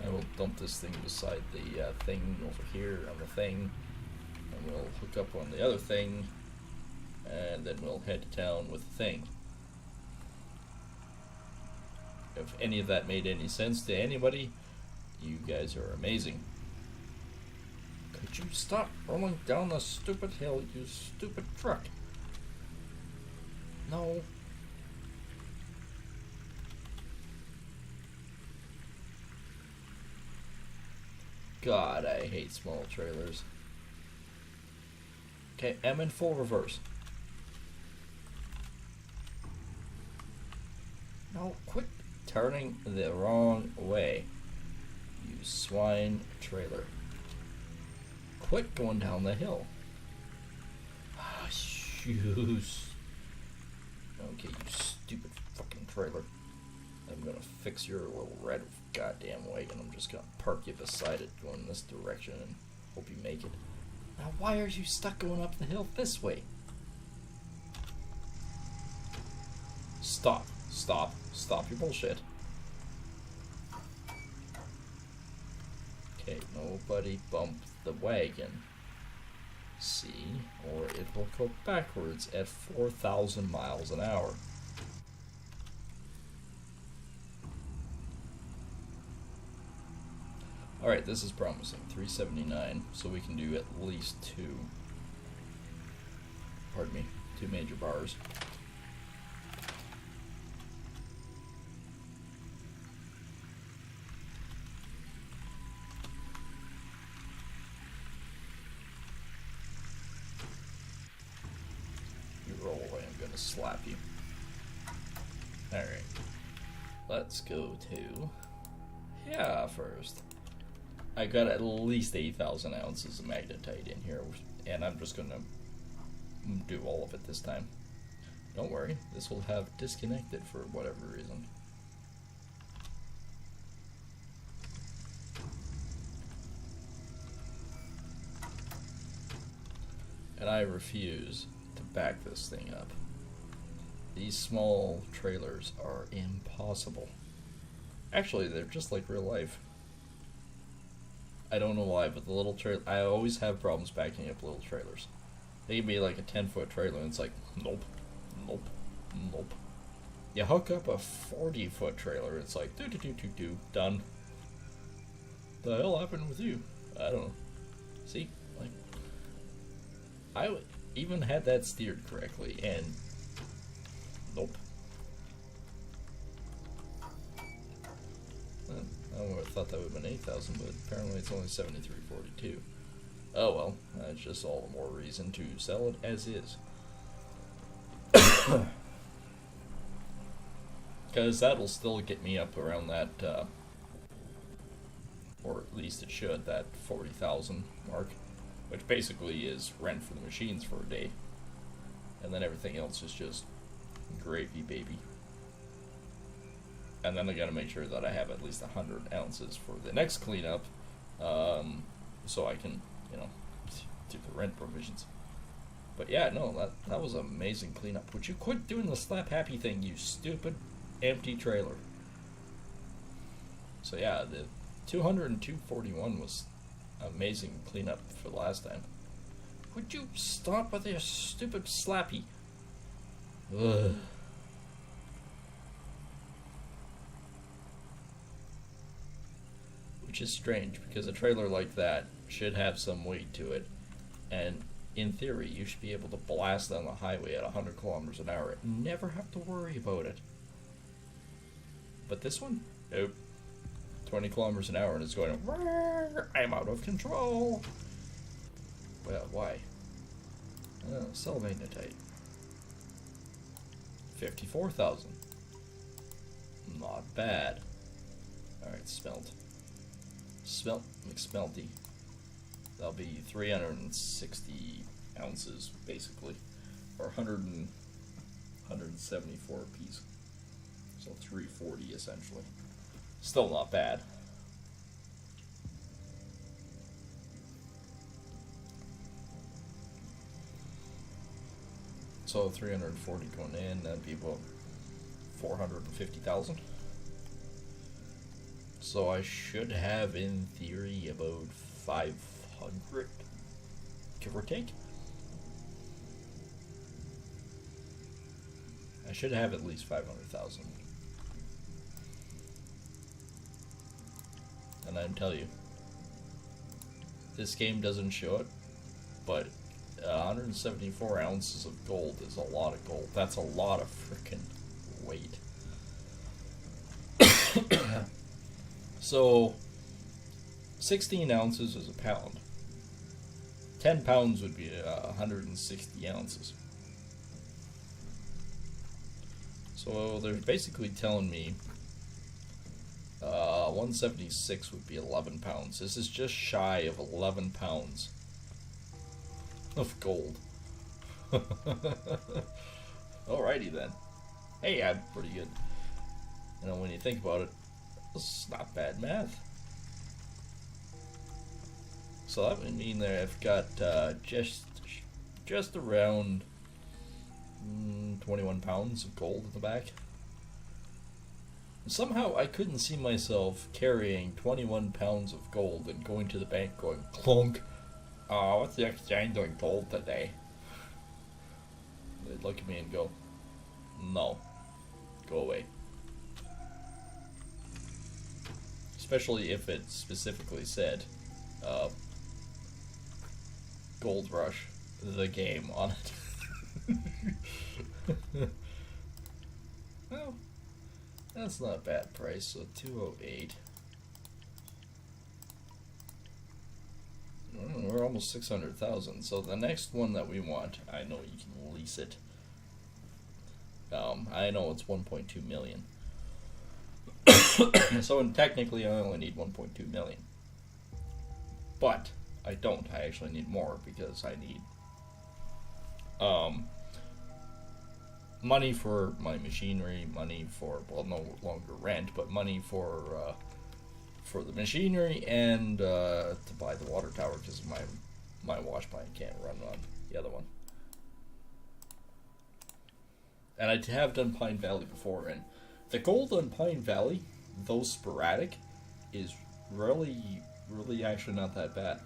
A: I will dump this thing beside the thing over here on the thing, and we'll hook up on the other thing, and then we'll head to town with the thing. If any of that made any sense to anybody, you guys are amazing. Would you stop rolling down the stupid hill, you stupid truck? No. God, I hate small trailers. Okay, I'm in full reverse. No, quit turning the wrong way. You swine trailer. Quit going down the hill. Ah, shoes. Okay, you stupid fucking trailer. I'm gonna fix your little red goddamn wagon. I'm just gonna park you beside it going this direction and hope you make it. Now why are you stuck going up the hill this way? Stop. Stop. Stop your bullshit. Okay, nobody bump the wagon. See, or it will go backwards at 4,000 miles an hour. Alright, this is promising. 379, so we can do at least two. Pardon me, 2 major bars. You roll away, I'm gonna slap you. Alright. Let's go to... yeah, first. I got at least 8,000 ounces of magnetite in here, and I'm just gonna do all of it this time. Don't worry, this will have disconnected for whatever reason. And I refuse to back this thing up. These small trailers are impossible. Actually, they're just like real life. I don't know why, but the little trailer, I always have problems backing up little trailers. They can be like a 10-foot trailer and it's like, nope, nope, nope. You hook up a 40-foot trailer, it's like, do, done. The hell happened with you? I don't know. See, like, I even had that steered correctly and nope. I would have thought that would have been 8,000, but apparently it's only 73.42. Oh well, that's just all the more reason to sell it as is. Because that'll still get me up around that, or at least it should, that 40,000 mark, which basically is rent for the machines for a day. And then everything else is just gravy, baby. And then I gotta make sure that I have at least 100 ounces for the next cleanup, so I can, you know, do the rent provisions. But yeah, no, that was an amazing cleanup. Would you quit doing the slap happy thing, you stupid empty trailer? So yeah, the 202.41 was amazing cleanup for the last time. Would you stop with your stupid slappy? Ugh. Which is strange, because a trailer like that should have some weight to it, and in theory you should be able to blast down the highway at 100 kilometers an hour and never have to worry about it. But this one? Nope. 20 kilometers an hour and it's going, I'm out of control. Well, why? Oh, sell magnetite. 54,000. Not bad. Alright, smelt. McSmelty. That'll be 360 ounces, basically. Or 174 a piece. So 340, essentially. Still not bad. So 340 going in, that'd be about 450,000. So I should have, in theory, about 500, give or take. I should have at least 500,000. And I tell you, this game doesn't show it, but 174 ounces of gold is a lot of gold. That's a lot of freaking weight. So, 16 ounces is a pound. 10 pounds would be 160 ounces. So they're basically telling me 176 would be 11 pounds. This is just shy of 11 pounds of gold. Alrighty then. Hey, I'm pretty good. You know, when you think about it, it's not bad math. So that would mean that I've got just around 21 pounds of gold in the back. Somehow I couldn't see myself carrying 21 pounds of gold and going to the bank going, clunk. Oh, what's the exchange on gold today? They'd look at me and go, no, go away. Especially if it specifically said Gold Rush, the game, on it. Well, that's not a bad price, so 208. We're almost 600,000, so the next one that we want, I know you can lease it. I know it's 1.2 million. So technically I only need 1.2 million. But I don't. I actually need more because I need money for my machinery, money for, well, no longer rent, but money for the machinery, and to buy the water tower because my wash plant can't run on the other one. And I have done Pine Valley before, and the gold on Pine Valley, though sporadic, is really actually not that bad.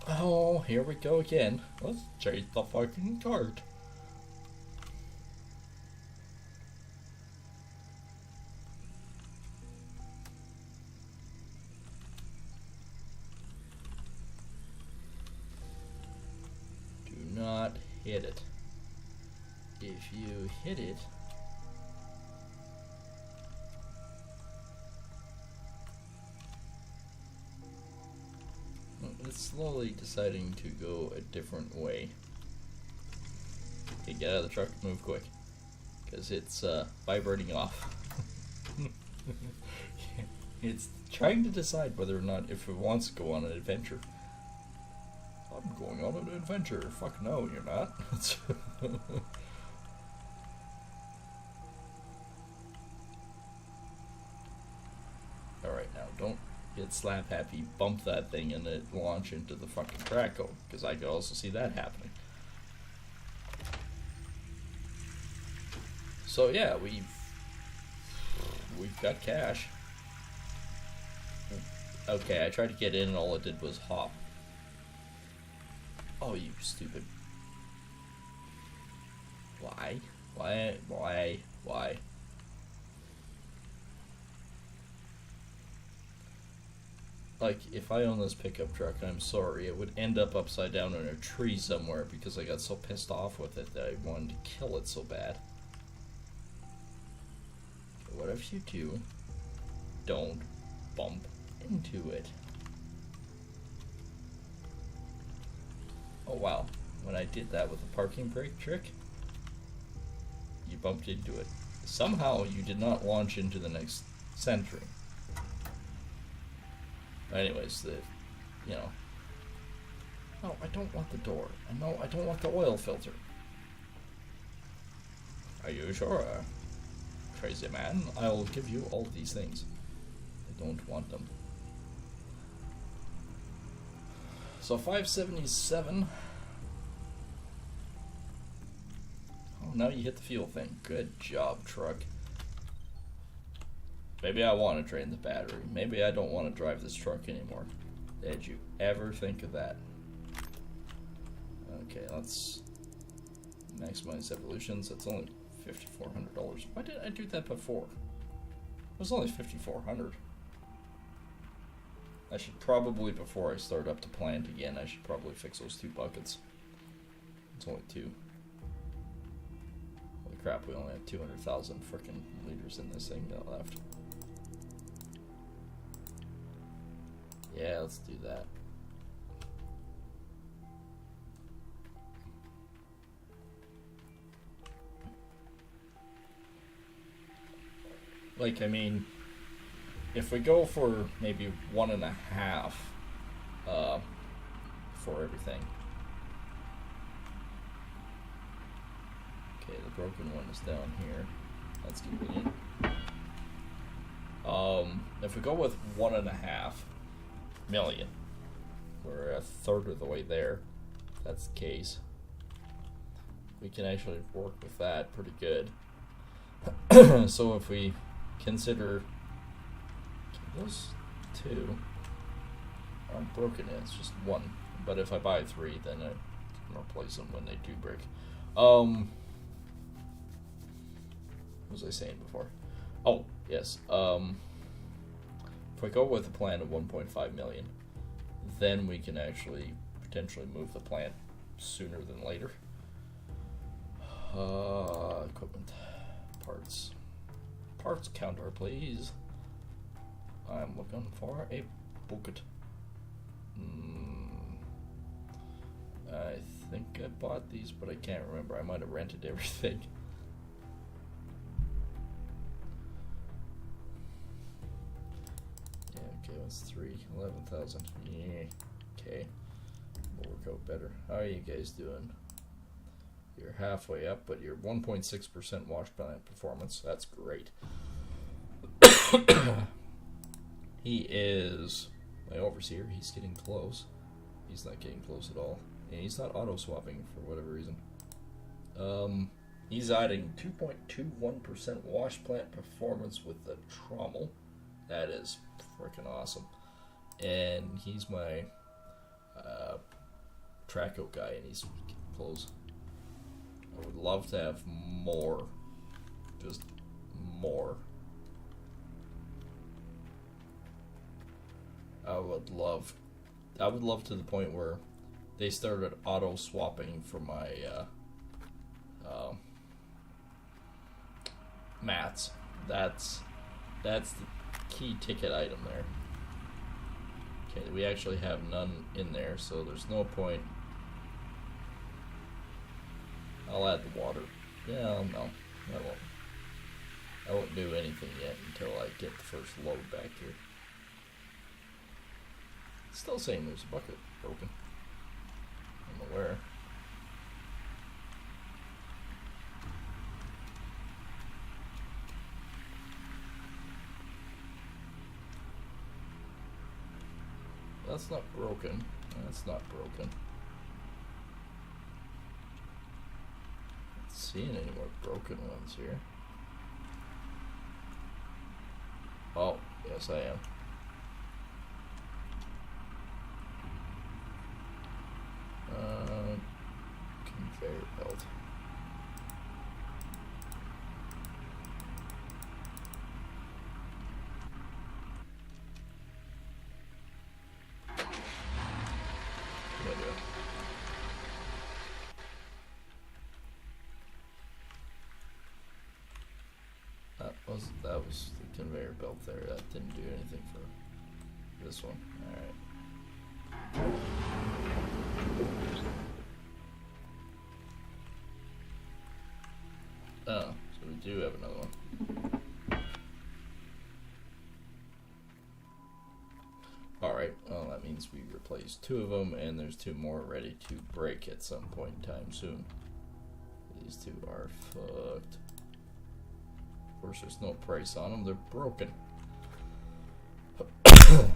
A: Oh, here we go again. Let's chase the fucking cart. Do not hit it. If you hit it, it's slowly deciding to go a different way. Okay, get out of the truck, move quick, because it's vibrating off. It's trying to decide whether or not if it wants to go on an adventure. I'm going on an adventure. Fuck no, you're not. Alright, now don't get slap happy, bump that thing, and it launch into the fucking crack code, because I could also see that happening. So yeah, we've got cash. Okay, I tried to get in and all it did was hop. Oh, you stupid. Why? Why? Like, if I own this pickup truck, I'm sorry, it would end up upside down in a tree somewhere because I got so pissed off with it that I wanted to kill it so bad. Whatever you do, don't bump into it. Oh wow, when I did that with the parking brake trick, you bumped into it. Somehow you did not launch into the next centering. Anyways, you know. No, I don't want the door. No, I don't want the oil filter. Are you sure? Crazy man, I'll give you all these things. I don't want them. So 577. Oh, now you hit the fuel thing. Good job, truck. Maybe I want to drain the battery. Maybe I don't want to drive this truck anymore. Did you ever think of that? Okay, let's maximize evolutions. That's only $5,400. Why didn't I do that before? It was only $5,400. I should probably, before I start up the plant again, I should probably fix those 2 buckets. It's only 2. Holy crap, we only have 200,000 frickin' liters in this thing that left. Yeah, let's do that. Like, I mean, if we go for maybe 1.5 for everything. Okay, the broken one is down here. That's convenient. If we go with 1.5 million, we're a third of the way there. If that's the case, we can actually work with that pretty good. So if we consider those 2 aren't broken yet, it's just 1. But if I buy 3, then I can replace them when they do break. What was I saying before? Oh, yes. If I go with a plan of 1.5 million, then we can actually potentially move the plant sooner than later. Equipment. Parts counter, please. I'm looking for a bucket. I think I bought these, but I can't remember. I might have rented everything. Yeah, okay, that's 11,000. Yeah, okay. We'll work out better. How are you guys doing? You're halfway up, but you're 1.6% wash plant performance. That's great. He is my overseer. He's getting close. He's not getting close at all. And he's not auto-swapping for whatever reason. He's adding 2.21% wash plant performance with the trommel. That is freaking awesome. And he's my track out guy, and he's getting close. I would love to have more. Just more. I would love to the point where they started auto swapping for my mats. That's the key ticket item there. Okay, we actually have none in there, so there's no point. I'll add the water. Yeah, no, I won't do anything yet until I get the first load back here. It's still saying there's a bucket broken. I'm aware. That's not broken. That's not broken. Not seeing any more broken ones here. Oh, yes I am. Conveyor belt. That was the conveyor belt there. That didn't do anything for this one. Alright. Oh, so we do have another one. Alright, well that means we replaced 2 of them, and there's 2 more ready to break at some point in time soon. These 2 are fucked. Of course, there's no price on them. They're broken. It's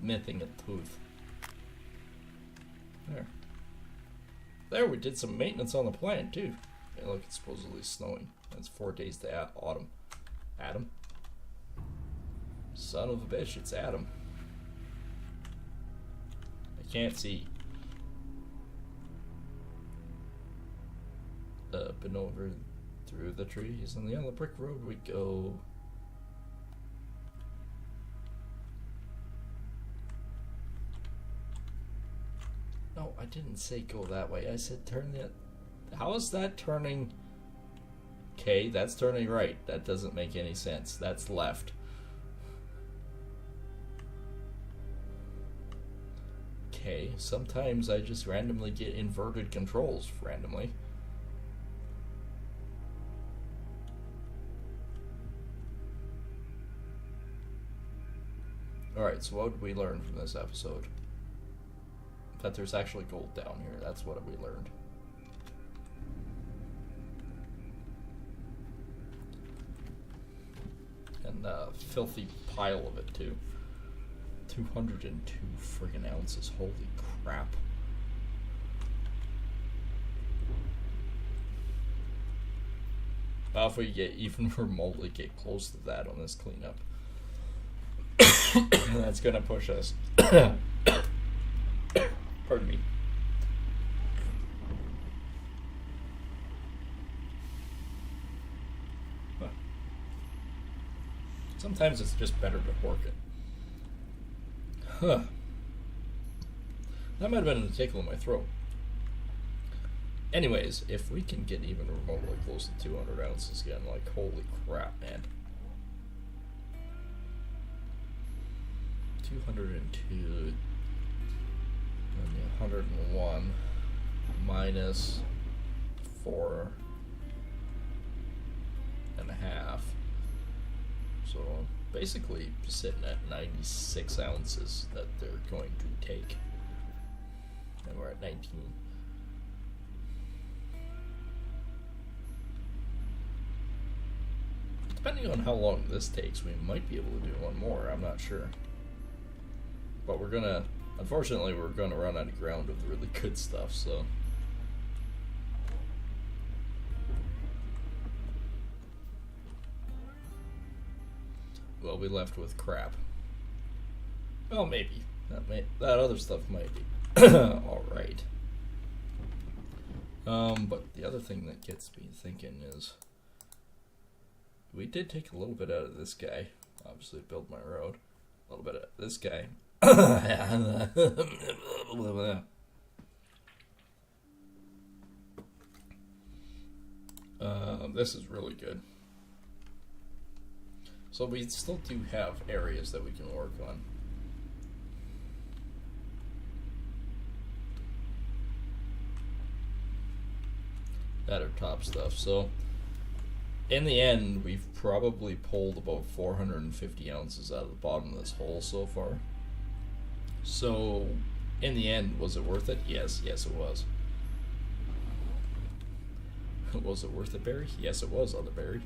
A: missing a tooth. There, we did some maintenance on the plant, too. Yeah, look, it's supposedly snowing. That's 4 days to autumn. Adam? Son of a bitch, it's Adam. I can't see. Up and over through the trees, and on the brick road we go. No, I didn't say go that way. I said turn it. How is that turning? Okay, that's turning right. That doesn't make any sense. That's left. Okay, sometimes I just randomly get inverted controls randomly. Alright, so what did we learn from this episode? That there's actually gold down here. That's what we learned. And a filthy pile of it, too. 202 friggin' ounces. Holy crap. Well, if we get even remotely get close to that on this cleanup, that's gonna push us. Pardon me. Sometimes it's just better to work it. Huh. That might have been a tickle in my throat. Anyways, if we can get even remotely close to 200 ounces again, like, holy crap, man. 202 and 101 minus 4.5. So basically sitting at 96 ounces that they're going to take. And we're at 19. Depending on how long this takes, we might be able to do one more. I'm not sure. But we're gonna, unfortunately, we're gonna run out of ground of the really good stuff, so. We'll be left with crap. Well, maybe. That other stuff might be. Alright. But the other thing that gets me thinking is, we did take a little bit out of this guy. Obviously, build my road. A little bit of this guy. This is really good. So we still do have areas that we can work on. That are top stuff. So in the end, we've probably pulled about 450 ounces out of the bottom of this hole so far. So in the end, was it worth it? Yes, it was. Was it worth it, Barry? Yes, it was, other Barry.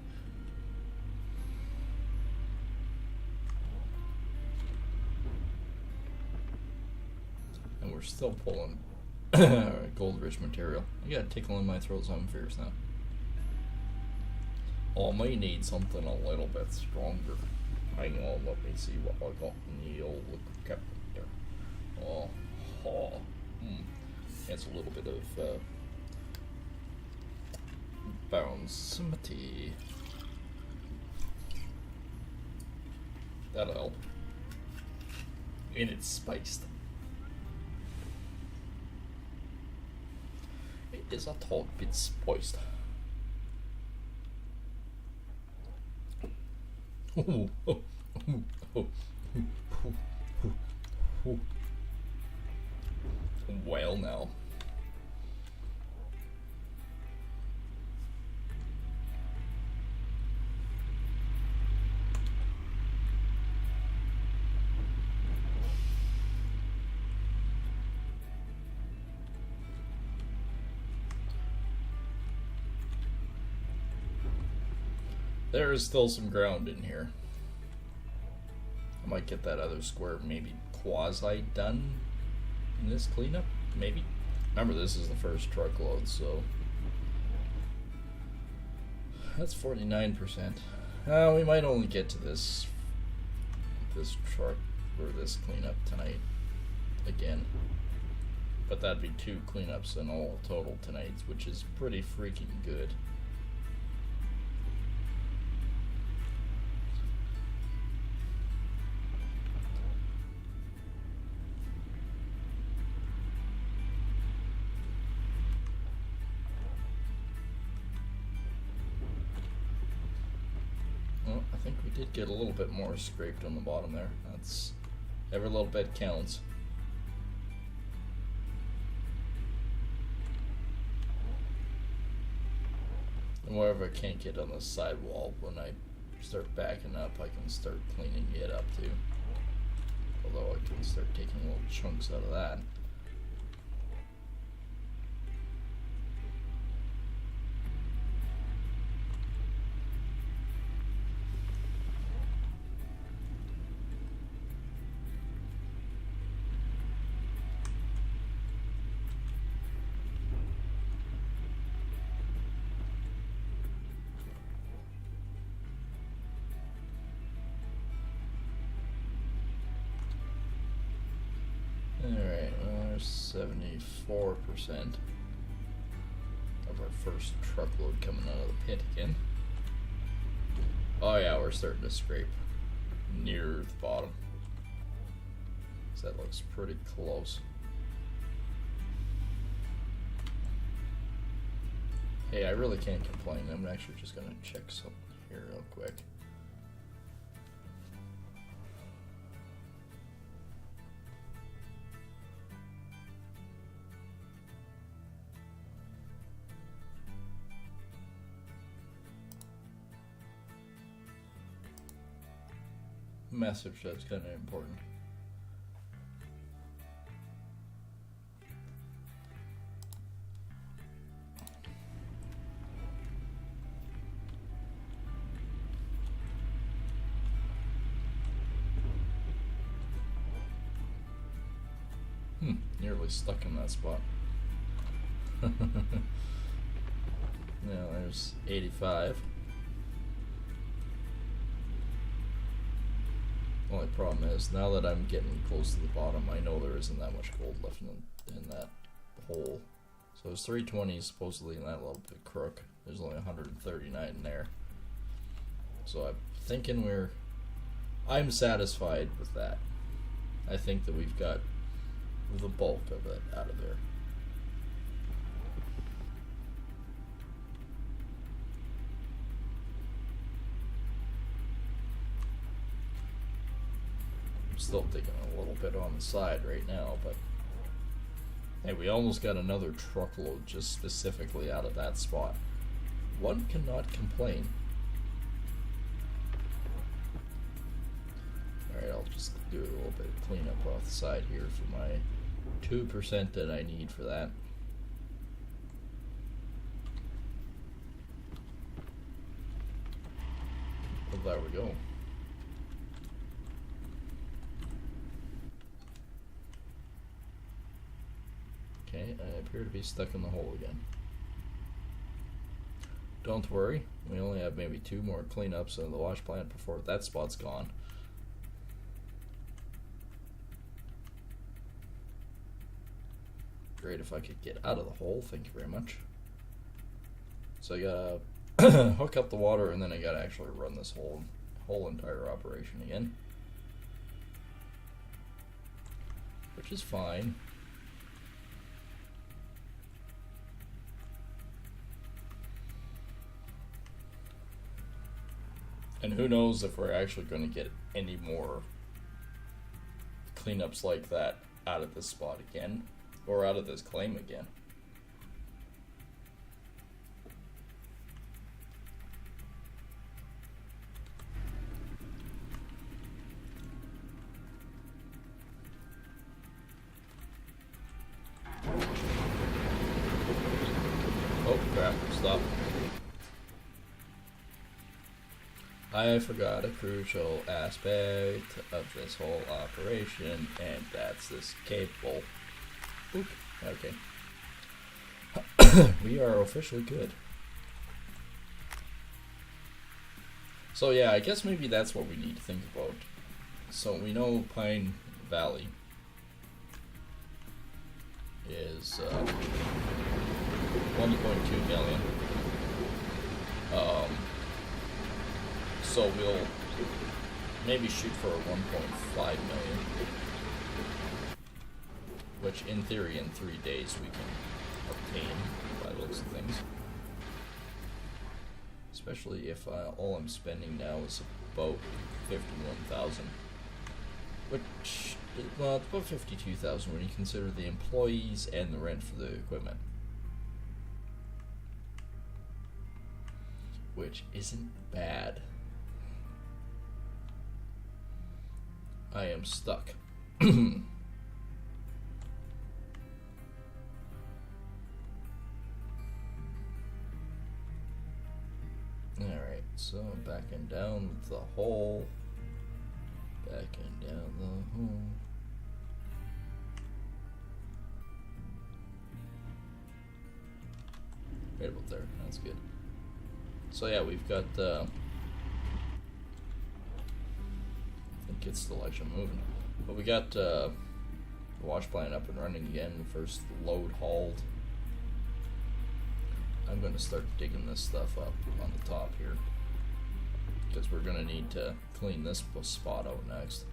A: And we're still pulling gold-rich material. I got a tickle in my throat, so I'm fierce now. Oh, I might need something a little bit stronger. Hang on, let me see what I got in the old liquid cabinet there. That's a little bit of bounceity. That'll help. And it's spiced. It is a tad bit spiced. Well, now. There is still some ground in here. I might get that other square maybe quasi done in this cleanup, maybe. Remember, this is the first truckload, so that's 49%. We might only get to this truck or this cleanup tonight again, but that'd be 2 cleanups in all total tonight, which is pretty freaking good. Oh, I think we did get a little bit more scraped on the bottom there. That's every little bit counts. And wherever I can't get on the sidewall, when I start backing up, I can start cleaning it up too. Although I can start taking little chunks out of that. Alright, well, there's 74% of our first truckload coming out of the pit again. Oh yeah, we're starting to scrape near the bottom. So that looks pretty close. Hey, I really can't complain. I'm actually just gonna check something here real quick. Message that's kind of important. Nearly stuck in that spot. Now there's 85. Only problem is, now that I'm getting close to the bottom, I know there isn't that much gold left in that hole. So there's 320 supposedly in that little bit crook. There's only 139 in there. So I'm thinking I'm satisfied with that. I think that we've got the bulk of it out of there. Still digging a little bit on the side right now, but hey, we almost got another truckload just specifically out of that spot. One cannot complain. Alright, I'll just do a little bit of cleanup off the side here for my 2% that I need for that. Well, there we go. Okay, I appear to be stuck in the hole again. Don't worry, we only have maybe 2 more cleanups in the wash plant before that spot's gone. Great if I could get out of the hole, thank you very much. So I gotta hook up the water and then I gotta actually run this whole entire operation again. Which is fine. And who knows if we're actually going to get any more cleanups like that out of this spot again, or out of this claim again. Oh crap, stop. I forgot a crucial aspect of this whole operation, and that's this cable. Oop, okay. We are officially good. So yeah, I guess maybe that's what we need to think about. So we know Pine Valley is 1.2 million. So we'll maybe shoot for a 1.5 million, which in theory in 3 days we can obtain by the looks of things. especially if all I'm spending now is about 51,000, which, well, it's about 52,000 when you consider the employees and the rent for the equipment, which isn't bad. I am stuck. Alright, so backing down the hole. Backing down the hole. Right about there, that's good. So yeah, we've got I think it's still actually moving. But we got the wash plant up and running again. First load hauled. I'm going to start digging this stuff up on the top here, because we're going to need to clean this spot out next.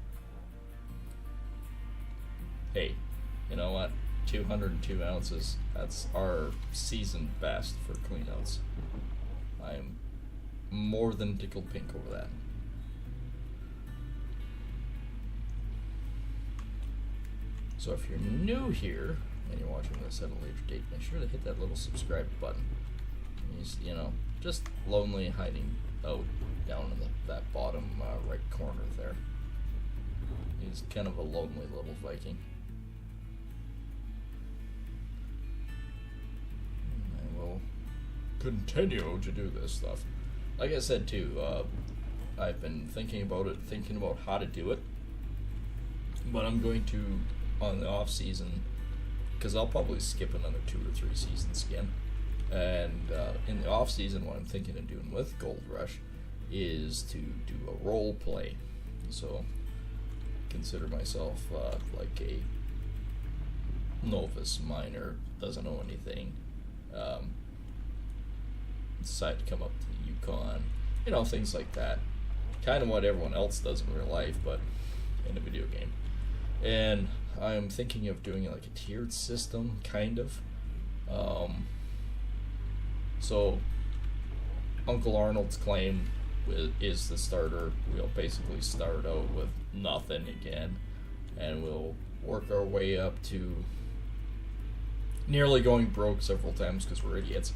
A: Hey, you know what? 202 ounces. That's our season best for cleanouts. I am more than tickled pink over that. So if you're new here and you're watching this at a later date, make sure to hit that little subscribe button. He's, you know, just lonely hiding out down in that bottom right corner there. He's kind of a lonely little Viking. I will continue to do this stuff. Like I said too, I've been thinking about how to do it, but I'm going to, on the off season, because I'll probably skip another 2 or 3 seasons again. And in the off season, what I'm thinking of doing with Gold Rush is to do a role play. So consider myself like a novice miner, doesn't know anything. Decide to come up to the Yukon, you know, things like that. Kind of what everyone else does in real life, but in a video game. And I'm thinking of doing like a tiered system, kind of. So Uncle Arnold's claim is the starter. We'll basically start out with nothing again, and we'll work our way up to nearly going broke several times because we're idiots.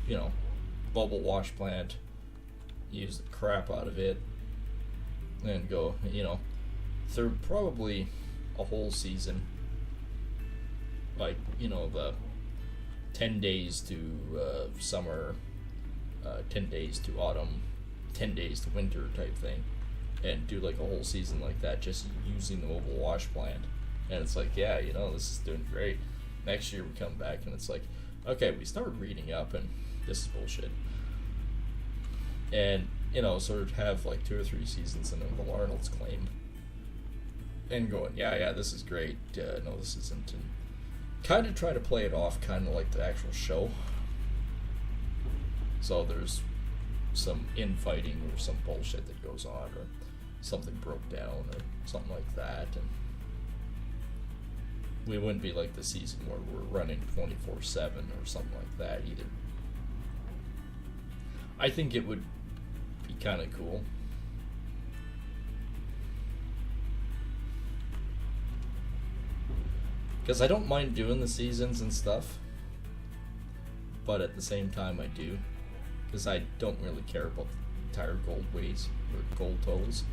A: You know, bubble wash plant, use the crap out of it, and go, you know, through probably a whole season. Like, you know, the 10 days to summer, 10 days to autumn, 10 days to winter type thing, and do like a whole season like that, just using the mobile wash plant. And it's like, yeah, you know, this is doing great. Next year we come back and it's like, okay, we started reading up and this is bullshit. And, you know, sort of have like 2 or 3 seasons in Uncle Arnold's claim, and going, yeah, this is great. No, this isn't. And kind of try to play it off kind of like the actual show. So there's some infighting or some bullshit that goes on, or something broke down or something like that, and we wouldn't be like the season where we're running 24/7 or something like that either. I think it would be kind of cool. Because I don't mind doing the seasons and stuff, but at the same time I do, because I don't really care about the entire gold ways or gold totals.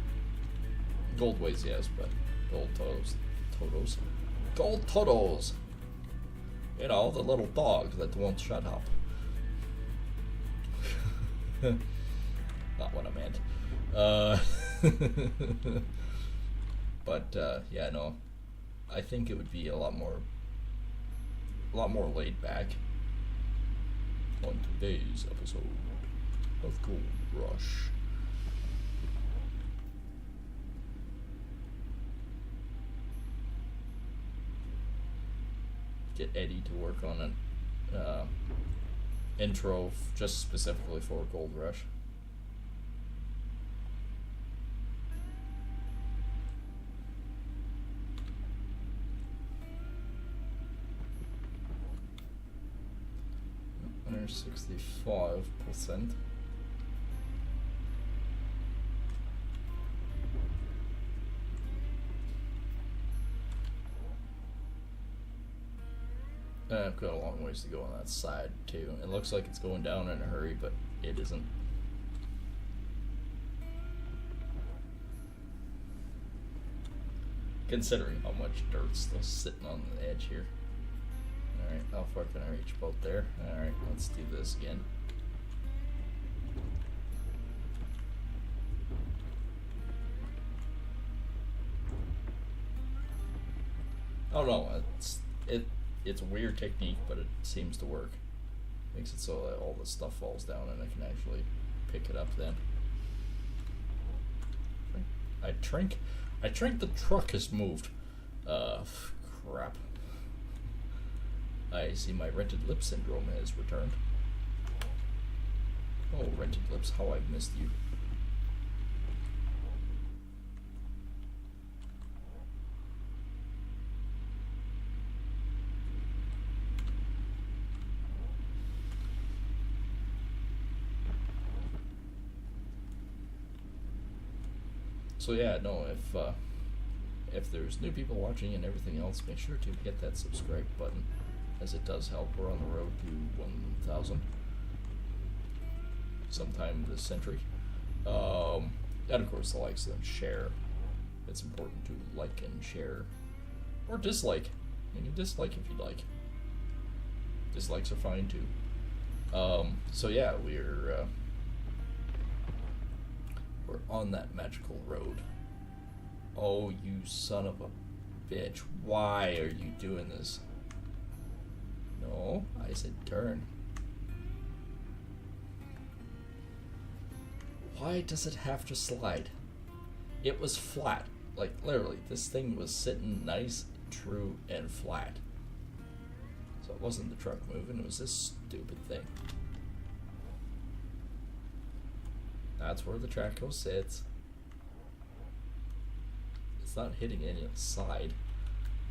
A: Gold ways, yes, but gold totals. Gold totals! You know, the little dog that won't shut up. Not what I meant. But, yeah, no. I think it would be a lot more laid back on today's episode of Gold Rush. Get Eddie to work on an intro just specifically for Gold Rush. 65%. I've got a long ways to go on that side too. It looks like it's going down in a hurry, but it isn't. Considering how much dirt's still sitting on the edge here. Alright, how far can I reach? About there. Alright, let's do this again. I don't know, it's a weird technique, but it seems to work. Makes it so that all the stuff falls down and I can actually pick it up then. I think the truck has moved. Crap. I see my rented lip syndrome has returned. Oh, rented lips, how I've missed you. So yeah, no, if there's new people watching and everything else, make sure to hit that subscribe button, as it does help. We're on the road to 1,000 sometime this century. And of course the likes and share. It's important to like and share, or dislike. You can dislike if you'd like. Dislikes are fine too. So yeah, we're on that magical road. Oh, you son of a bitch. Why are you doing this? No, I said turn. Why does it have to slide? It was flat. Like, literally, this thing was sitting nice, true, and flat. So it wasn't the truck moving, it was this stupid thing. That's where the Traco sits. It's not hitting any of the side.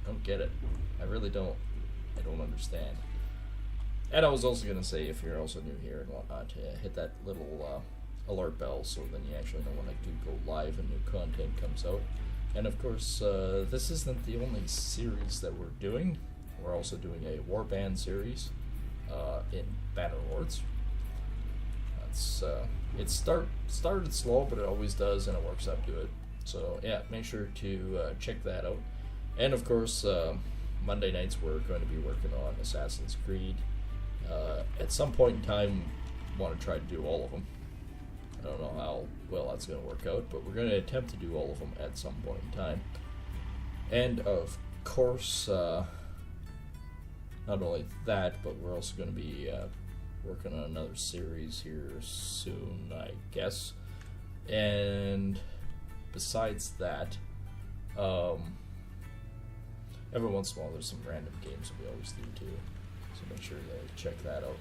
A: I don't get it. I really don't. I don't understand. And I was also going to say, if you're also new here and whatnot, hit that little alert bell so then you actually know when I do go live and new content comes out. And of course, this isn't the only series that we're doing. We're also doing a Warband series in Bannerlords. It started slow, but it always does, and it works up to it. So yeah, make sure to check that out. And of course, Monday nights we're going to be working on Assassin's Creed. At some point in time, want to try to do all of them. I don't know how well that's going to work out, but we're going to attempt to do all of them at some point in time. And of course, not only that, but we're also going to be working on another series here soon, I guess. And besides that, every once in a while there's some random games that we always do too, so make sure to check that out.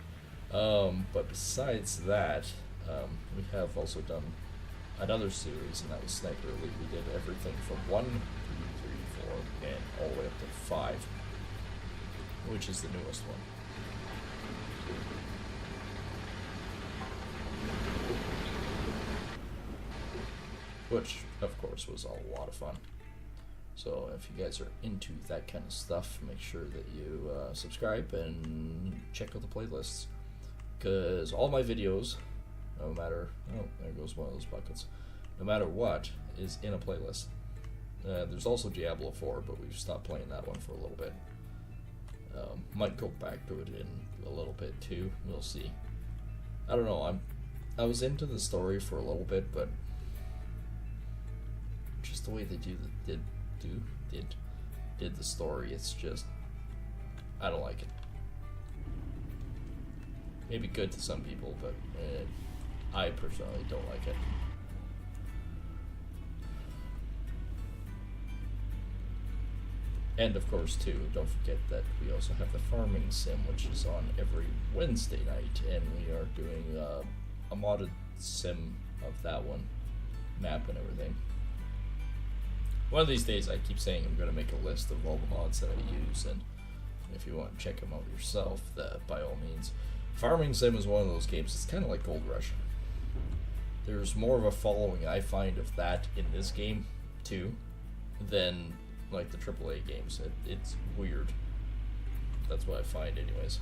A: But besides that, we have also done another series, and that was Sniper Elite. We did everything from 1, 2, 3, 4, and all the way up to 5, which is the newest one. Which, of course, was a lot of fun. So if you guys are into that kind of stuff, make sure that you subscribe and check out the playlists. Because all my videos, no matter... Oh, there goes one of those buckets. No matter what, is in a playlist. There's also Diablo 4, but we've stopped playing that one for a little bit. Might go back to it in a little bit too. We'll see. I don't know. I was into the story for a little bit, but just the way they did the story, it's just, I don't like it. Maybe good to some people, but I personally don't like it. And of course too, don't forget that we also have the farming sim, which is on every Wednesday night, and we are doing a modded sim of that one, map and everything. One of these days, I keep saying I'm going to make a list of all the mods that I use, and if you want to check them out yourself, by all means. Farming Sim is one of those games. It's kind of like Gold Rush. There's more of a following I find of that in this game too, than like the AAA games. It's weird. That's what I find, anyways.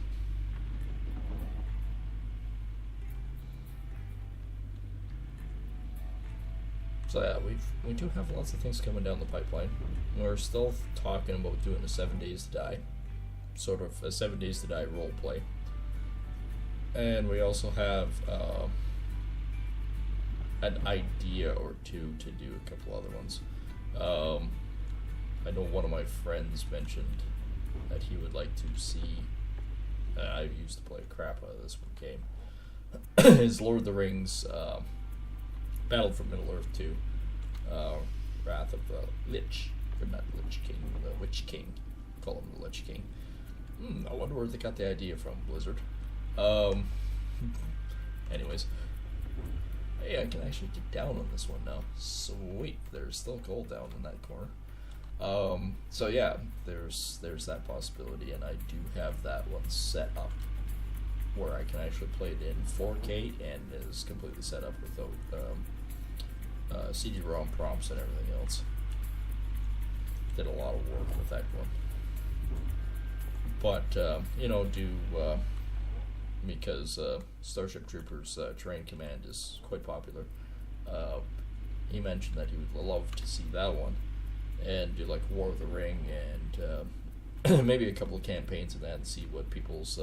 A: So yeah, we do have lots of things coming down the pipeline. We're still talking about doing a 7 Days to Die, sort of a 7 Days to Die role play, and we also have an idea or two to do a couple other ones. I know one of my friends mentioned that he would like to see. I used to play crap out of this game. Is Lord of the Rings. Battle for Middle Earth 2, Wrath of the Lich, or not Lich King, the Witch King. Call him the Lich King. I wonder where they got the idea from, Blizzard. Anyways, hey, I can actually get down on this one now. Sweet, there's still gold down in that corner. So yeah, there's that possibility, and I do have that one set up where I can actually play it in 4K and is completely set up without CD-ROM prompts and everything else. Did a lot of work with that one. But, because Starship Troopers Terrain Command is quite popular, he mentioned that he would love to see that one and do like War of the Ring and maybe a couple of campaigns of that and see what people's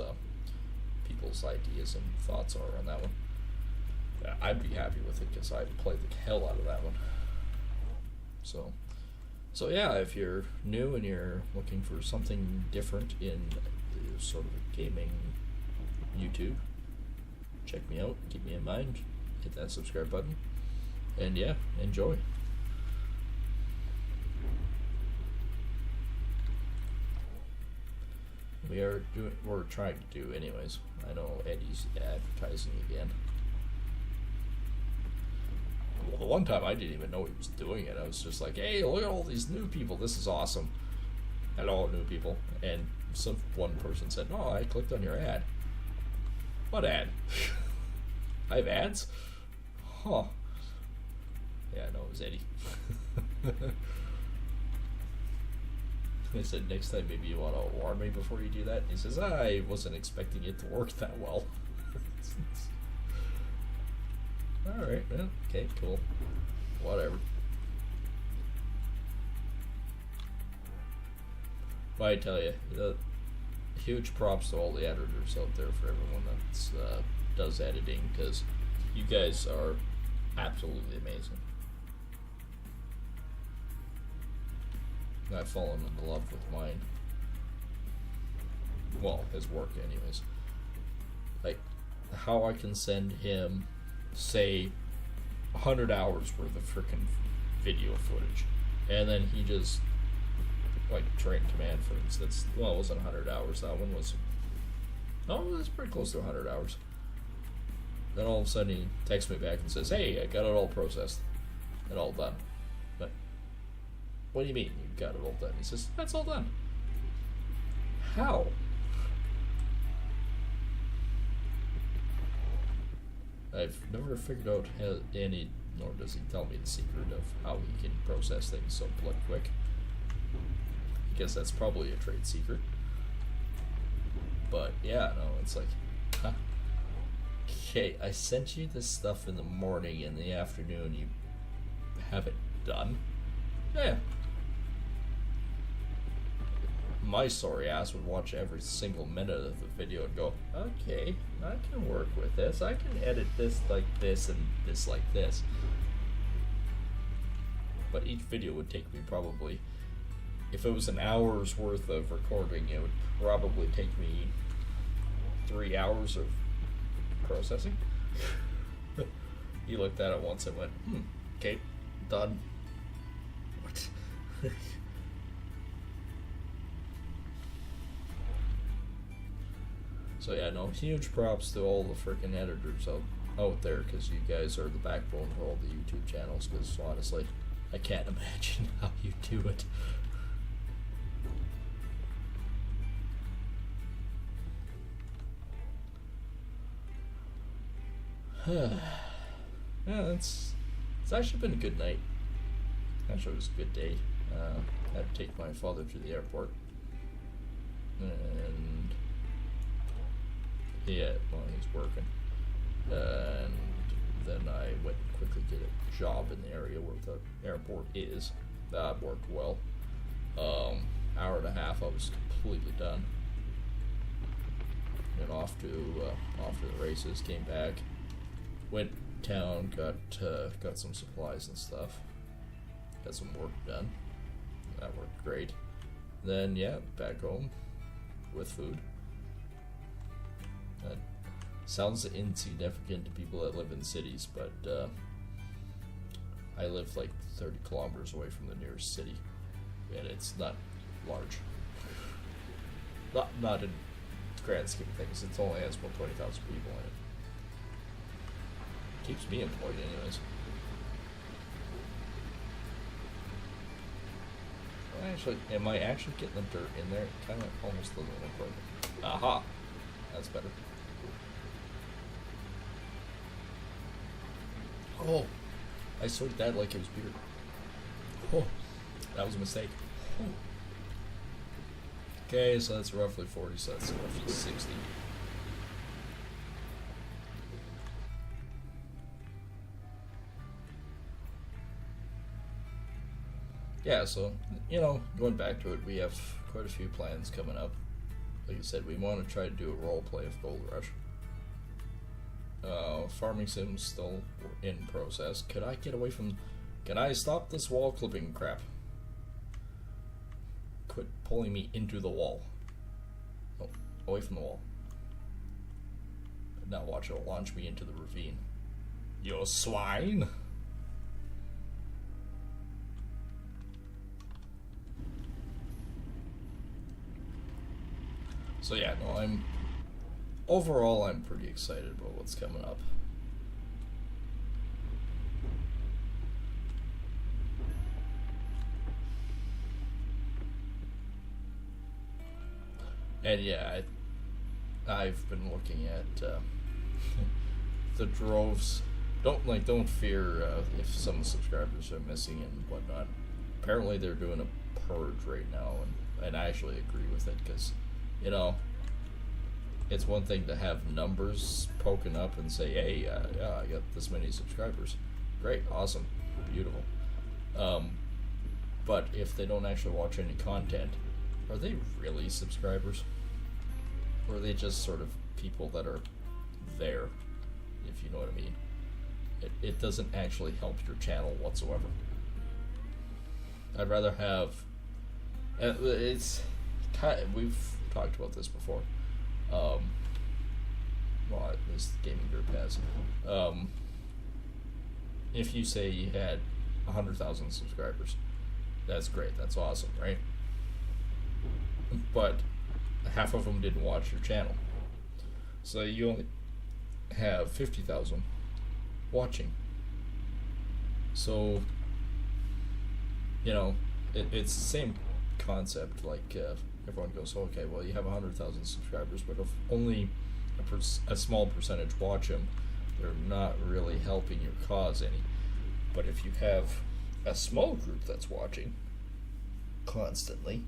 A: ideas and thoughts are on that one. I'd be happy with it because I played the hell out of that one. So yeah, if you're new and you're looking for something different in the sort of gaming YouTube, check me out, keep me in mind, hit that subscribe button, and yeah, enjoy. We're trying to do anyways. I know Eddie's advertising again. Well, the one time I didn't even know he was doing it. I was just like, hey, look at all these new people. This is awesome. Hello, new people. And one person said, no, I clicked on your ad. What ad? I have ads? Huh. Yeah, no, it was Eddie. I said, next time maybe you want to warn me before you do that. And he says, I wasn't expecting it to work that well. Alright, well, okay, cool. Whatever. But I tell you, huge props to all the editors out there for everyone that does editing, because you guys are absolutely amazing. I've fallen in love with mine. Well, his work anyways. Like, how I can send him, say, 100 hours worth of frickin' video footage, and then he just, like, Terrain Command, for instance, well, it wasn't 100 hours, that one was, oh, it was pretty close to 100 hours. Then all of a sudden he texts me back and says, hey, I got it all processed and all done. But, what do you mean you got it all done? He says, that's all done. How? I've never figured out any, nor does he tell me the secret of how he can process things so blood quick. I guess that's probably a trade secret. But yeah, no, it's like, huh. Okay, I sent you this stuff in the morning, in the afternoon you have it done? Yeah. My sorry ass would watch every single minute of the video and go, okay, I can work with this. I can edit this like this and this like this. But each video would take me probably, if it was an hour's worth of recording, it would probably take me 3 hours of processing. He looked at it once and went, okay, done. What? So yeah, no, huge props to all the freaking editors out there, because you guys are the backbone of all the YouTube channels, because honestly, I can't imagine how you do it. Yeah, it's actually been a good night. Actually, it was a good day. Had to take my father to the airport, and yeah, well, he's working, and then I went and quickly did a job in the area where the airport is. That worked well. Hour and a half, I was completely done. And off to the races. Came back, went town, got some supplies and stuff. Got some work done. That worked great. Then yeah, back home with food. That sounds insignificant to people that live in cities, but I live like 30 kilometers away from the nearest city, and it's not large. Not in the grand scheme of things. It only has about 20,000 people in it. Keeps me employed, anyways. Actually, am I actually getting the dirt in there? Kind of almost doesn't look like it. Aha! That's better. Oh! I sorted that like it was beer. Oh! That was a mistake. Oh. Okay, so that's roughly 40, so that's roughly 60. Yeah, so, going back to it, we have quite a few plans coming up. Like I said, we want to try to do a role play of Gold Rush. Farming Sim's still in process. Can I stop this wall clipping crap? Quit pulling me into the wall. Oh, away from the wall. Now watch, it'll launch me into the ravine. You swine! So yeah, no, I'm pretty excited about what's coming up. And yeah, I've been looking at the droves. Don't fear if some subscribers are missing and whatnot. Apparently they're doing a purge right now, and I actually agree with it, because it's one thing to have numbers poking up and say, hey, yeah, I got this many subscribers. Great, awesome, beautiful. But if they don't actually watch any content, are they really subscribers? Or are they just sort of people that are there, if you know what I mean? It doesn't actually help your channel whatsoever. I'd rather have... we've talked about this before. Well, at least the gaming group has. If you say you had 100,000 subscribers, that's great, that's awesome, right? But half of them didn't watch your channel, so you only have 50,000 watching. So it's the same concept. Like everyone goes, okay, well, you have 100,000 subscribers, but if only a small percentage watch them, they're not really helping your cause any. But if you have a small group that's watching constantly,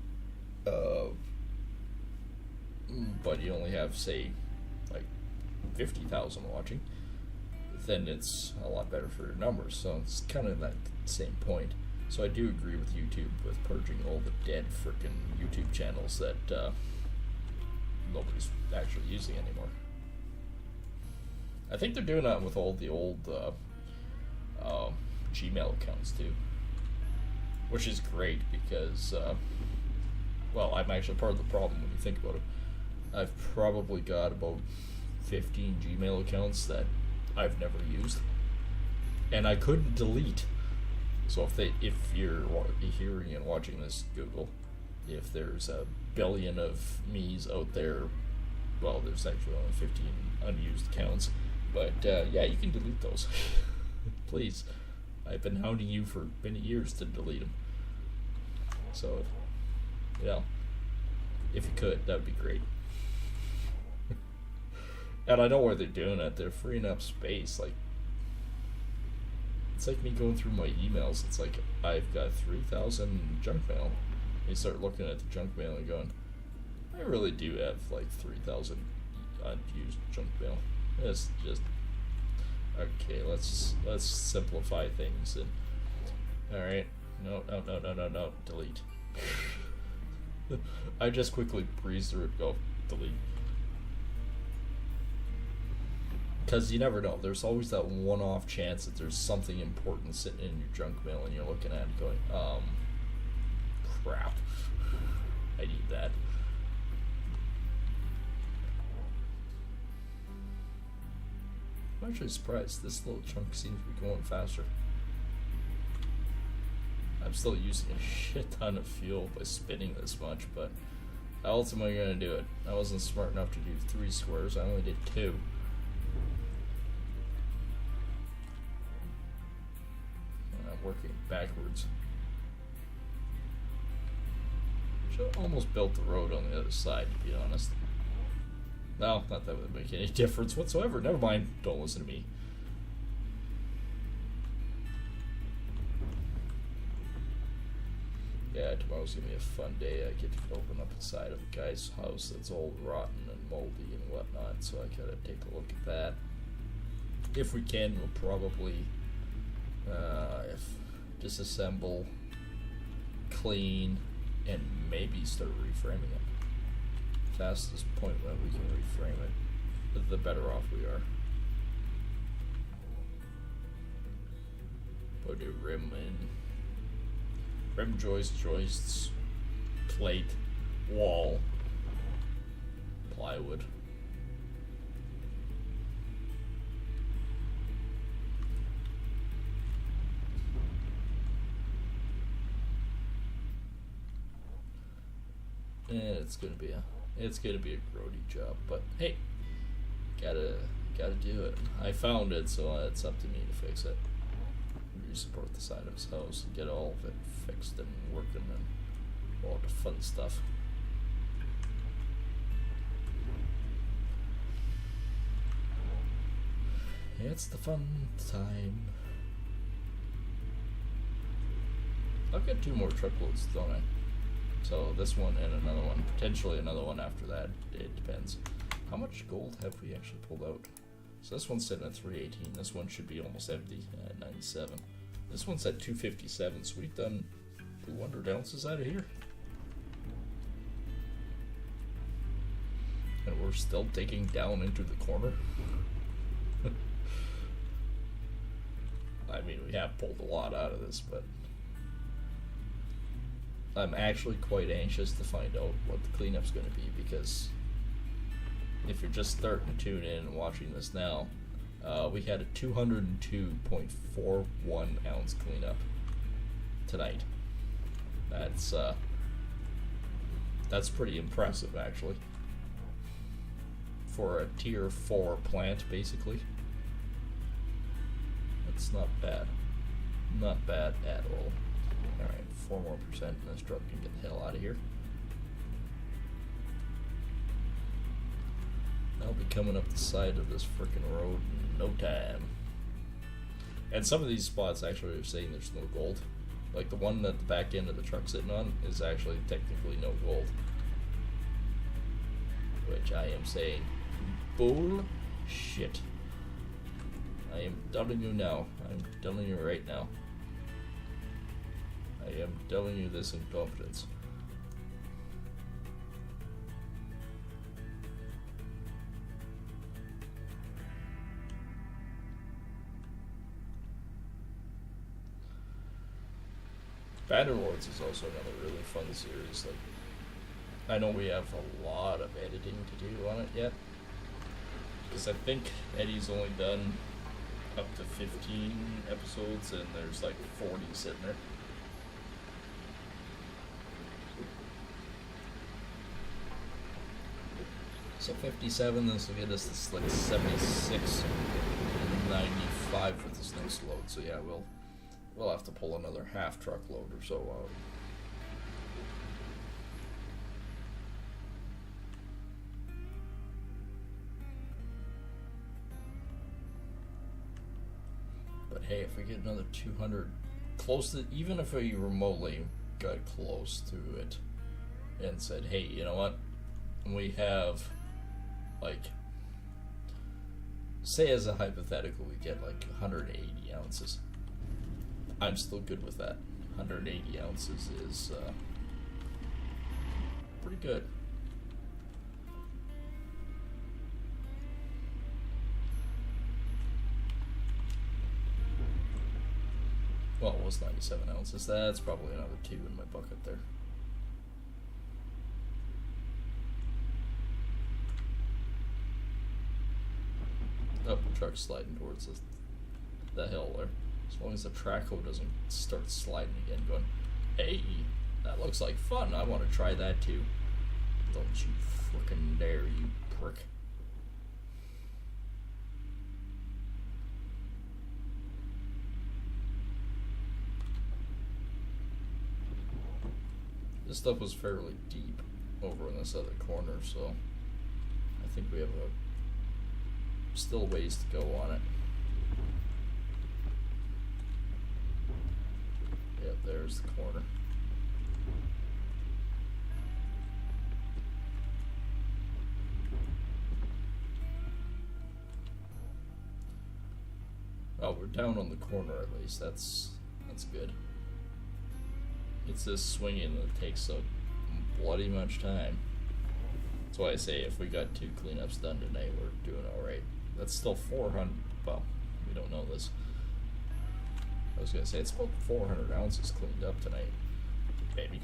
A: but you only have, say, like 50,000 watching, then it's a lot better for your numbers. So it's kind of that same point. So I do agree with YouTube with purging all the dead frickin' YouTube channels that nobody's actually using anymore. I think they're doing that with all the old Gmail accounts too, which is great because, well, I'm actually part of the problem when you think about it. I've probably got about 15 Gmail accounts that I've never used, and I couldn't delete. So if you're hearing and watching this, Google, if there's a billion of me's out there, well, there's actually only 15 unused accounts, but yeah, you can delete those. Please. I've been hounding you for many years to delete them. So, if you could, that would be great. And I know why they're doing it. They're freeing up space. Like, it's like me going through my emails. It's like I've got 3,000 junk mail. You start looking at the junk mail and going, I really do have like 3,000 unused junk mail. It's just okay. Let's simplify things. And all right, no, delete. I just quickly breeze through it. Go delete. Because you never know. There's always that one-off chance that there's something important sitting in your junk mail and you're looking at it going, crap. I need that. I'm actually surprised. This little chunk seems to be going faster. I'm still using a shit ton of fuel by spinning this much, but how else am I going to do it? I wasn't smart enough to do 3 squares. I only did 2. Working backwards. Should almost built the road on the other side, to be honest. No, not that would make any difference whatsoever. Never mind. Don't listen to me. Yeah, tomorrow's gonna be a fun day. I get to open up inside of a guy's house that's all rotten and moldy and whatnot, so I gotta take a look at that. If we can, we'll probably if disassemble, clean, and maybe start reframing it. Fastest point when we can reframe it, the better off we are. Put a rim in. Rim joists, plate, wall, plywood. And it's gonna be a grody job, but hey, gotta do it. I found it, so it's up to me to fix it. Re-support the side of his house and get all of it fixed and working and all the fun stuff. It's the fun time. I've got 2 more truckloads, don't I? So this one and another one, potentially another one after that. It depends. How much gold have we actually pulled out? So this one's sitting at 318. This one should be almost empty at 97. This one's at 257. So we've done 200 ounces out of here. And we're still digging down into the corner. I mean, we have pulled a lot out of this, but I'm actually quite anxious to find out what the cleanup's going to be, because if you're just starting to tune in and watching this now, we had a 202.41 ounce cleanup tonight. That's pretty impressive, actually, for a tier 4 plant, basically. That's not bad. Not bad at all. Alright, 4% more and this truck can get the hell out of here. I'll be coming up the side of this frickin' road in no time. And some of these spots actually are saying there's no gold. Like the one at the back end of the truck sitting on is actually technically no gold. Which I am saying, bullshit. I am telling you now. I'm telling you right now. I am telling you this in confidence. Bannerlords is also another really fun series. Like, I know we have a lot of editing to do on it yet, because I think Eddie's only done up to 15 episodes, and there's like 40 sitting there. So 57, this will get us this like 76 and 95 with this next load. So yeah, we'll have to pull another half truckload or so out. hey, if we get another 200, close to, even if we remotely got close to it and said, hey, you know what, we have, like, say as a hypothetical, we get like 180 ounces. I'm still good with that. 180 ounces is pretty good. Well, it was 97 ounces. That's probably another 2 in my bucket there. Oh, the truck's sliding towards the hill there. As long as the traco doesn't start sliding again, going, hey, that looks like fun. I want to try that too. Don't you frickin' dare, you prick. This stuff was fairly deep over in this other corner, so I think we have still ways to go on it. Yep, there's the corner. Oh, we're down on the corner at least. That's good. It's this swinging that takes so bloody much time. That's why I say if we got 2 cleanups done tonight, we're doing alright. That's still 400, well, we don't know this. I was gonna say, it's about 400 ounces cleaned up tonight. Maybe.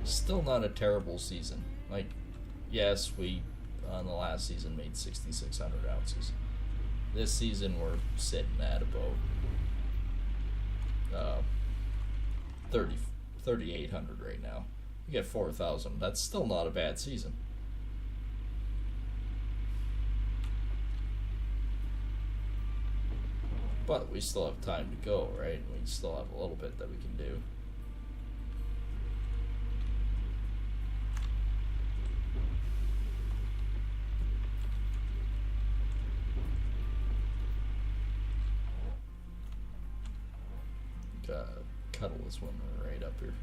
A: Still not a terrible season. Like, yes, we on the last season made 6,600 ounces. This season we're sitting at about 3,800 right now. You get 4,000. That's still not a bad season. But we still have time to go, right? We still have a little bit that we can do. Cuddle this one right up here.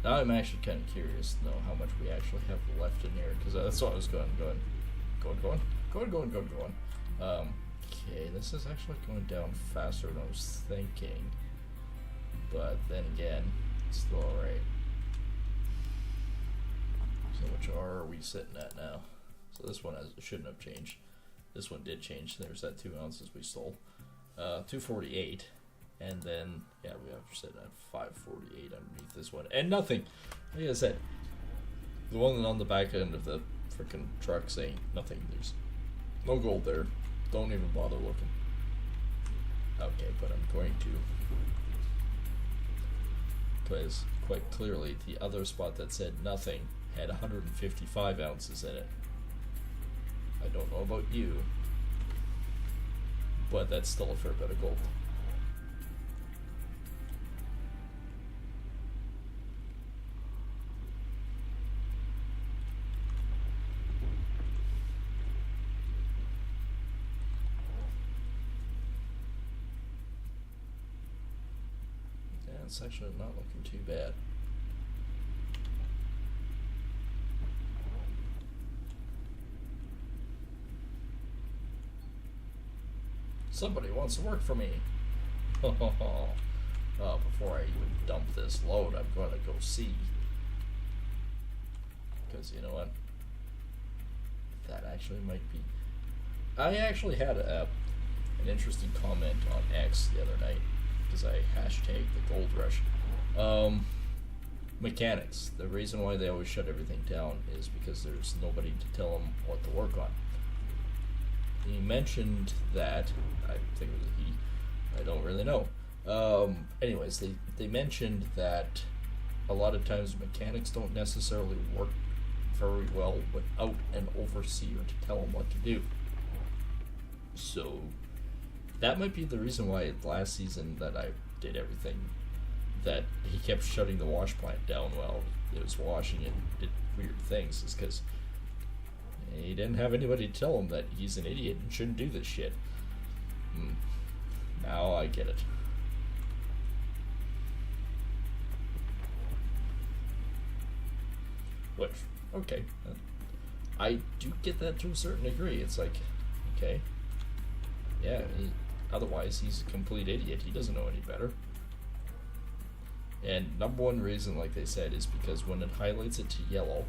A: Now I'm actually kind of curious to know how much we actually have left in here, because that's what I was going. Okay, this is actually going down faster than I was thinking, but then again, it's still alright. So which are we sitting at now? So this one shouldn't have changed. This one did change. There's that 2 ounces we stole. 248. And then, yeah, we have sitting at 548 underneath this one. And nothing. Like I said, the one on the back end of the freaking truck saying nothing. There's no gold there. Don't even bother looking. Okay, but I'm going to. Because, quite clearly, the other spot that said nothing had 155 ounces in it. I don't know about you, but that's still a fair bit of gold. It's actually not looking too bad. Somebody wants to work for me. Before I even dump this load, I'm going to go see. Because you know what? That actually might be. I actually had an interesting comment on X the other night because I hashtagged the gold rush. Mechanics. The reason why they always shut everything down is because there's nobody to tell them what to work on. He mentioned that, I think it was a he, I don't really know. Anyways, they mentioned that a lot of times mechanics don't necessarily work very well without an overseer to tell them what to do. So that might be the reason why last season that I did everything, that he kept shutting the wash plant down while it was washing and did weird things, is because he didn't have anybody to tell him that he's an idiot and shouldn't do this shit. Now I get it. Which, okay. I do get that to a certain degree. It's like, okay. Yeah, otherwise he's a complete idiot. He doesn't know any better. And number one reason, like they said, is because when it highlights it to yellow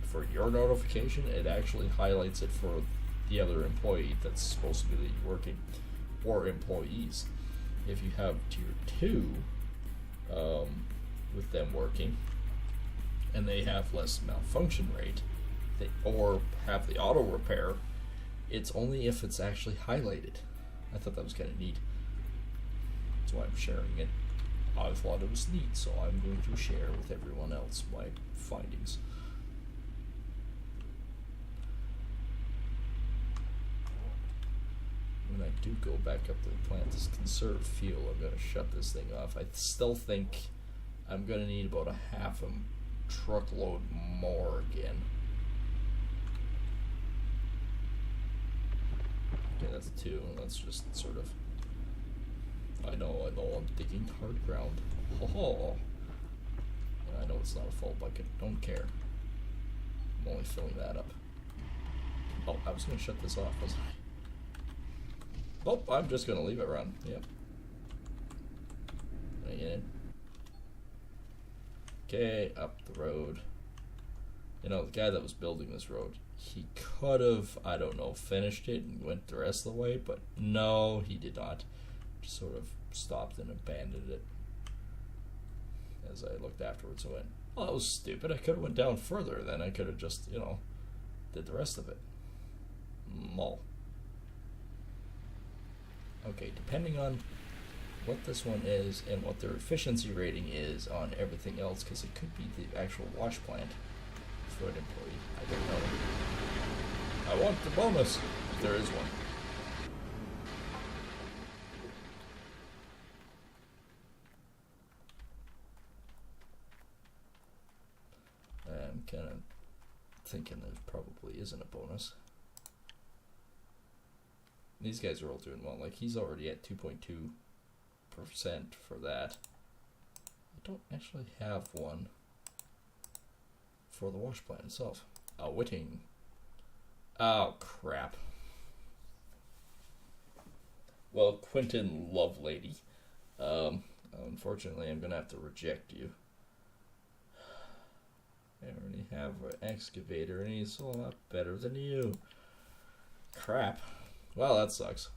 A: for your notification, it actually highlights it for the other employee that's supposed to be working, or employees. If you have tier 2 with them working and they have less malfunction rate, or have the auto repair, it's only if it's actually highlighted. I thought that was kind of neat. That's why I'm sharing it. I thought it was neat, so I'm going to share with everyone else my findings. When I do go back up to the plant to conserve fuel, I'm going to shut this thing off. I still think I'm going to need about a half a truckload more again. Okay, that's 2. That's just sort of... I know, I'm digging hard ground. Oh, I know it's not a full bucket. Don't care. I'm only filling that up. Oh, I was going to shut this off, wasn't I? Oh, I'm just going to leave it run. Yep. Can I get in? Okay, up the road. You know, the guy that was building this road, he could have, I don't know, finished it and went the rest of the way, but no, he did not. Just sort of stopped and abandoned it. As I looked afterwards, I went, well, that was stupid. I could have went down further, then I could have just, you know, did the rest of it. Mull. Okay, depending on what this one is and what their efficiency rating is on everything else, because it could be the actual wash plant for an employee. I don't know. I want the bonus, if there is one. I'm kind of thinking there probably isn't a bonus. These guys are all doing well. Like, he's already at 2.2% for that. I don't actually have one for the wash plant itself. Oh, Whiting. Oh, crap. Well, Quentin Lovelady. Unfortunately, I'm going to have to reject you. I already have an excavator, and he's a lot better than you. Crap. Well, that sucks.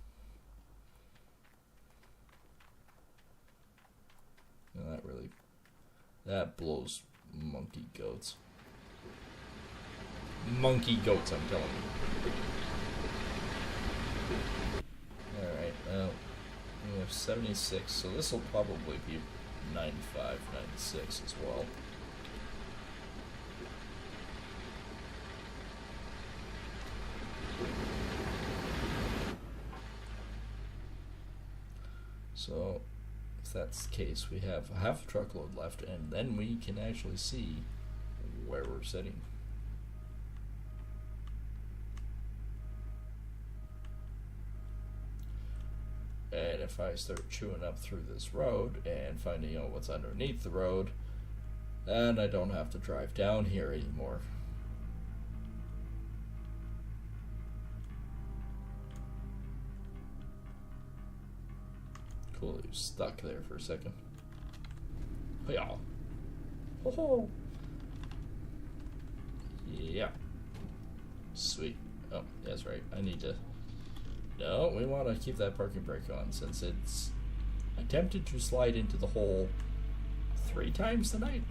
A: No, that blows monkey goats. Monkey goats, I'm telling you. Alright, well, we have 76, so this will probably be 95, 96 as well. So, if that's the case, we have half a truckload left, and then we can actually see where we're sitting. And if I start chewing up through this road and finding out what's underneath the road, then I don't have to drive down here anymore. Cool, he was stuck there for a second. Yeah. Oh. Yeah. Sweet. Oh, that's right. I need to No, we want to keep that parking brake on since it's attempted to slide into the hole 3 times tonight.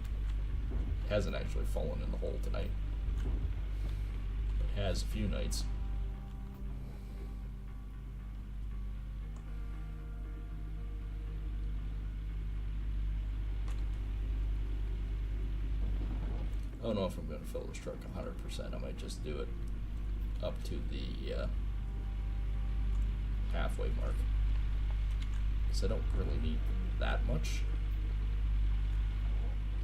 A: It hasn't actually fallen in the hole tonight. It has a few nights. I don't know if I'm going to fill this truck 100%. I might just do it up to the halfway mark. Because I don't really need that much.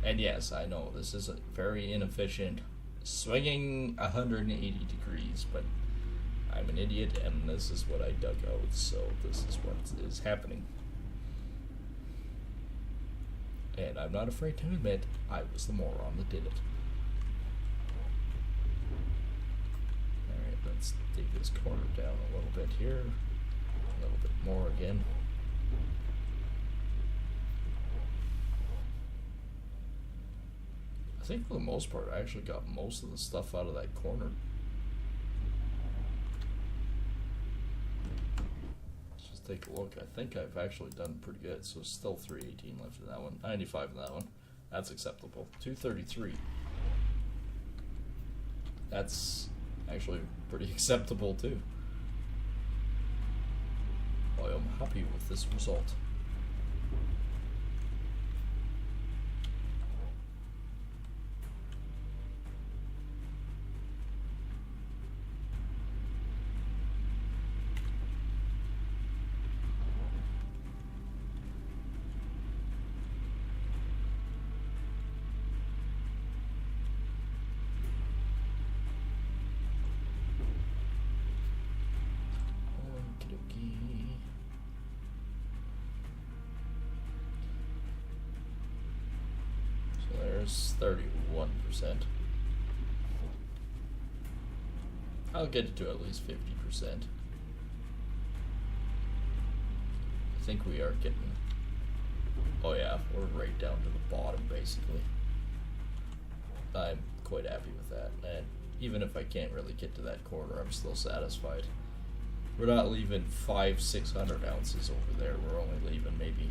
A: And yes, I know this is a very inefficient, swinging 180 degrees, but I'm an idiot and this is what I dug out, so this is what is happening. And I'm not afraid to admit I was the moron that did it. Alright, let's dig this corner down a little bit here. A little bit more again. I think for the most part I actually got most of the stuff out of that corner. Let's just take a look. I think I've actually done pretty good. So still 318 left in that one. 95 in that one. That's acceptable. 233. That's actually pretty acceptable too. I am happy with this result. There's 31%. I'll get it to at least 50%. I think we are getting... Oh yeah, we're right down to the bottom basically. I'm quite happy with that, and even if I can't really get to that corner, I'm still satisfied. We're not leaving 500-600 ounces over there. We're only leaving maybe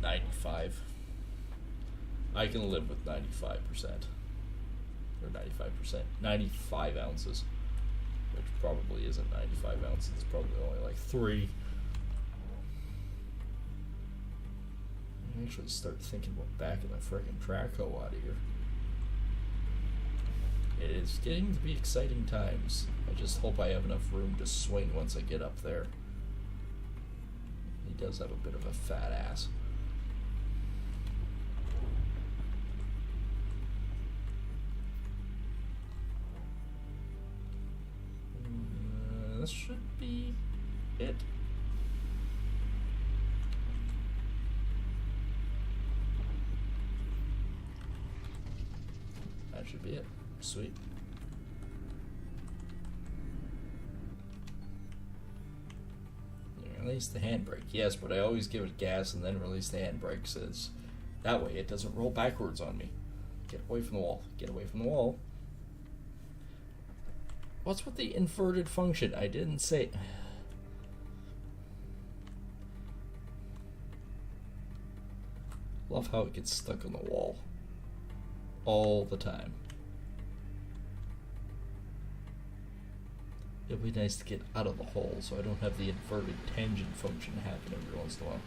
A: 95. I can live with 95%. Or 95%. 95 ounces. Which probably isn't 95 ounces. It's probably only like 3. I actually start thinking about backing the friggin' Traco out of here. It is getting to be exciting times. I just hope I have enough room to swing once I get up there. He does have a bit of a fat ass. This should be it. That should be it. Sweet. Release the handbrake. Yes, but I always give it gas and then release the handbrake, so that way it doesn't roll backwards on me. Get away from the wall. Get away from the wall. What's with the inverted function? I didn't say... Love how it gets stuck on the wall. All the time. It'd be nice to get out of the hole so I don't have the inverted tangent function happen every once in a while.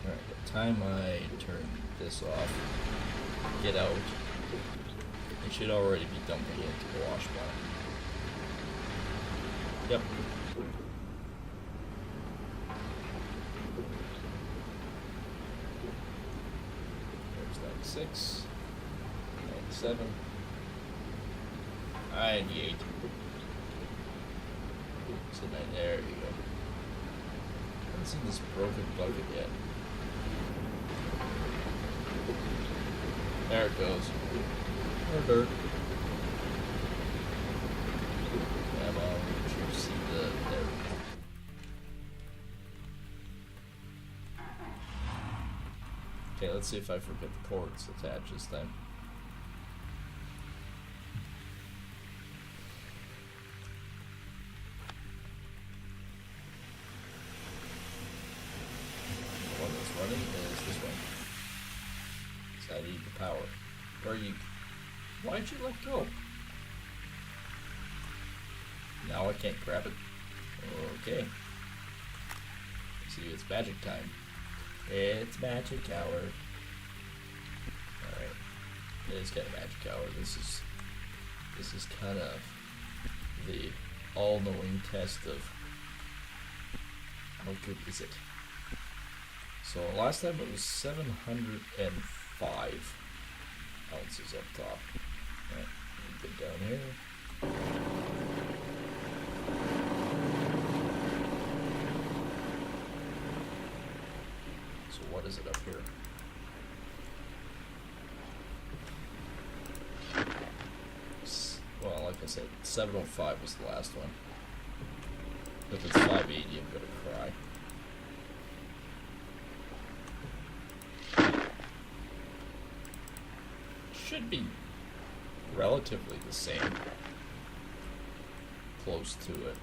A: Alright, by the time I turn this off, get out, it should already be dumping into the wash bar. Yep. There's 96, 97, 98. So there you go. I haven't seen this broken bucket yet. There it goes. More dirt. Come on, you see the there. let's see if I forget the cords attached this time. The one that's running is this one. So I need the power. Or you... Why'd you let go? Now I can't grab it? Okay. See, it's magic time. It's magic hour. Alright. It is kind of magic hour. This is kind of the all-knowing test of how good is it. So last time it was 705 ounces up top. Alright, get down here. What is it up here? Well, like I said, 705 was the last one. If it's 580, I'm gonna cry. Should be relatively the same. Close to it.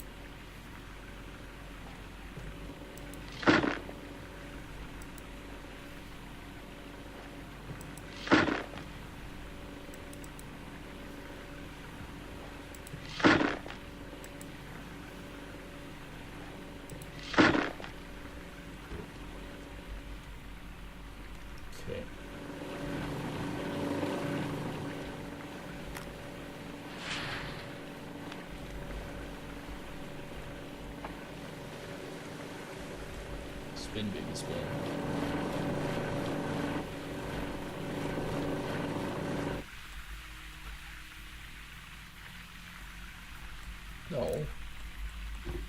A: Okay. Spin, baby, spin. No.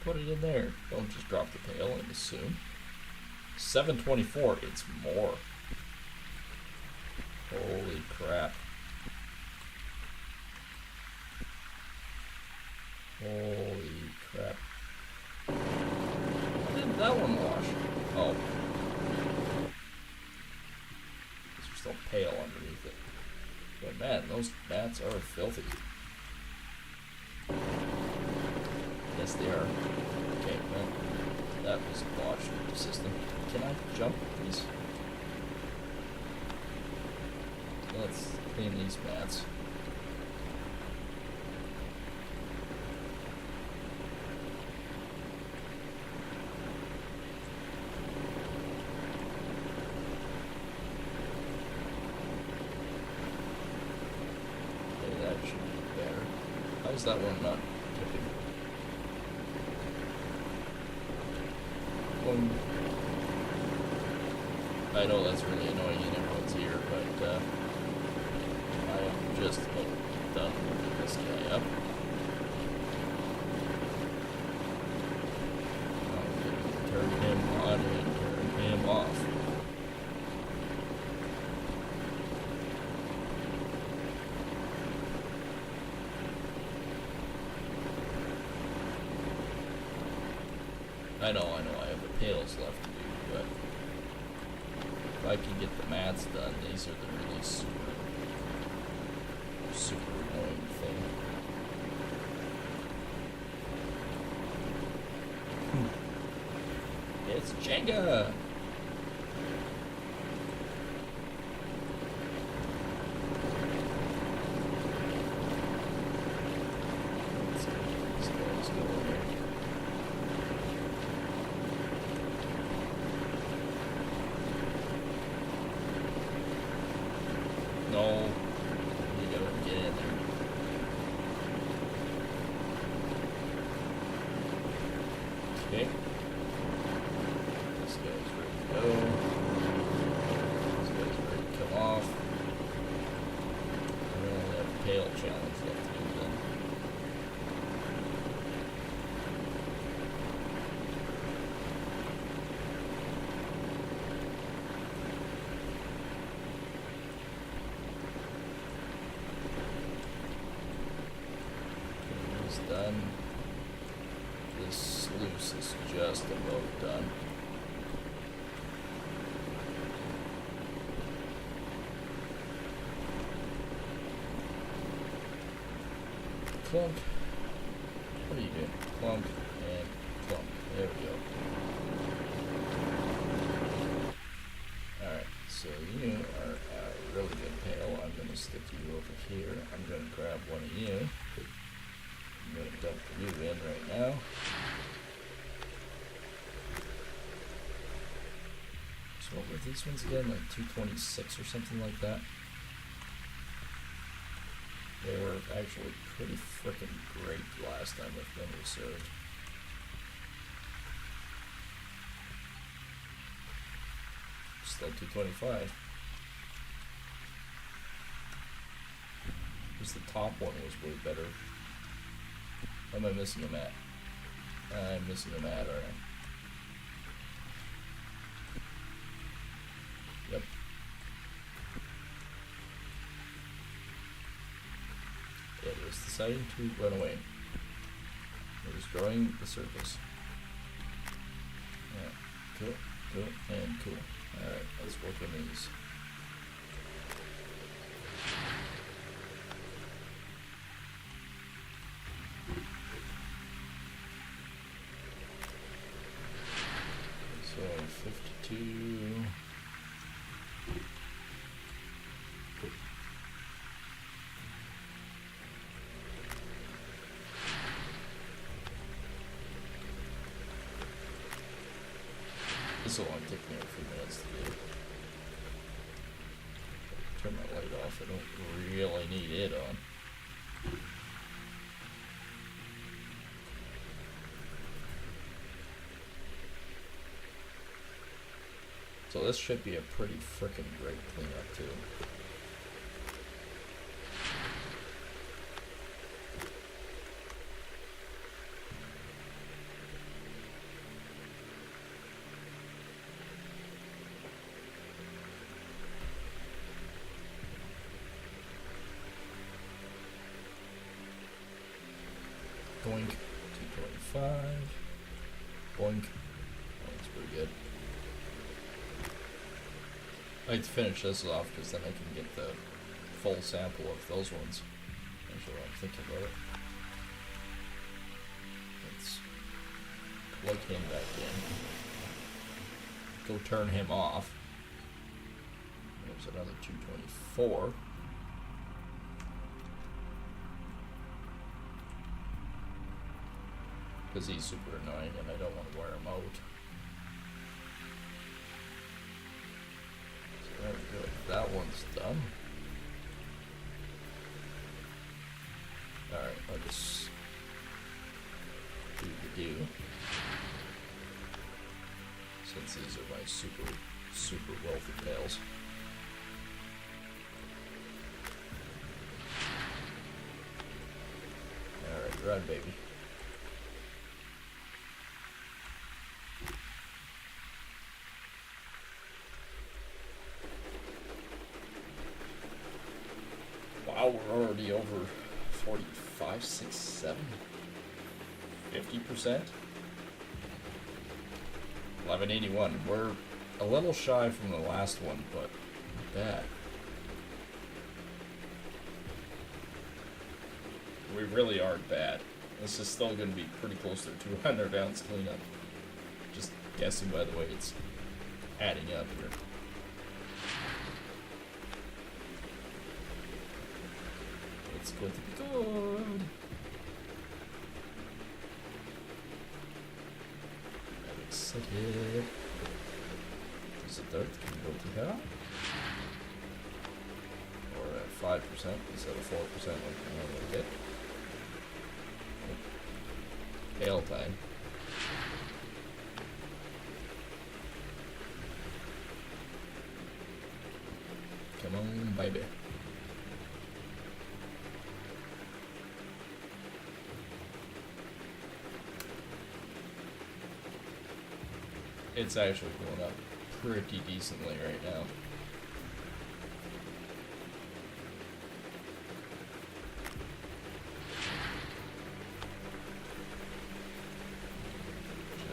A: Put it in there. Don't just drop the pail and assume. 724, it's more. Holy crap. Holy crap. Why didn't that one wash? Oh. There's still pale underneath it. But man, those mats are filthy. Yes, they are. Okay, well, that was botched with the system. Can I jump, please? Let's clean these mats. Okay, that should be better. How's that one not tipping? I know that's really annoying in everyone's ear, but I am just about done with this guy up. I'm going to turn him on and turn him off. I know, I have the pails left to do, but if I can get the mats done, these are the really super annoying thing. It's Jenga! Let's get these guys going here. No, you gotta get in there. Okay. This guy's ready to go. This guy's ready to come off. I only have a pail challenge left to do then. Done. This sluice is just about done. clunk. What are you doing? Clunk and clunk. There we go. Alright, so you are a really good pail. I'm going to stick you over here. I'm going to grab one of you. I'm going to dump you in right now. So what were these ones again? Like 226 or something like that? They were actually pretty freaking great last time with them we served. Still 225. Just the top one was way better. Am I missing a mat? I'm missing a mat, aren't I? Yep. It was deciding to run away. It was growing the surface. Yeah, cool, cool, and cool. Alright, let's work on these. So, 52... This will only take me a few minutes to do. Turn my light off, I don't really need it on. So this should be a pretty frickin' great cleanup too. Boink, 225. Boink. Oh, that's pretty good. I like to finish this off because then I can get the full sample of those ones. Actually, what I'm thinking about it. Let's plug him back in. Go turn him off. There's another 224. Because he's super annoying and I don't want to wear him out. So there we go. That one's done. Alright, I'll just do the do. Since these are my super wealthy pails. Alright, run baby. Wow, we're already over 45, 6, 7, 50%. 1181. We're a little shy from the last one, but not bad. We really aren't bad. This is still going to be pretty close to 200 ounce cleanup. Just guessing by the way it's adding up here. It's going to be good. I'm excited. Is it dirt? Can we go to here? Or at 5% instead of 4% like we normally get. Hail time. Come on, baby. It's actually going up pretty decently right now.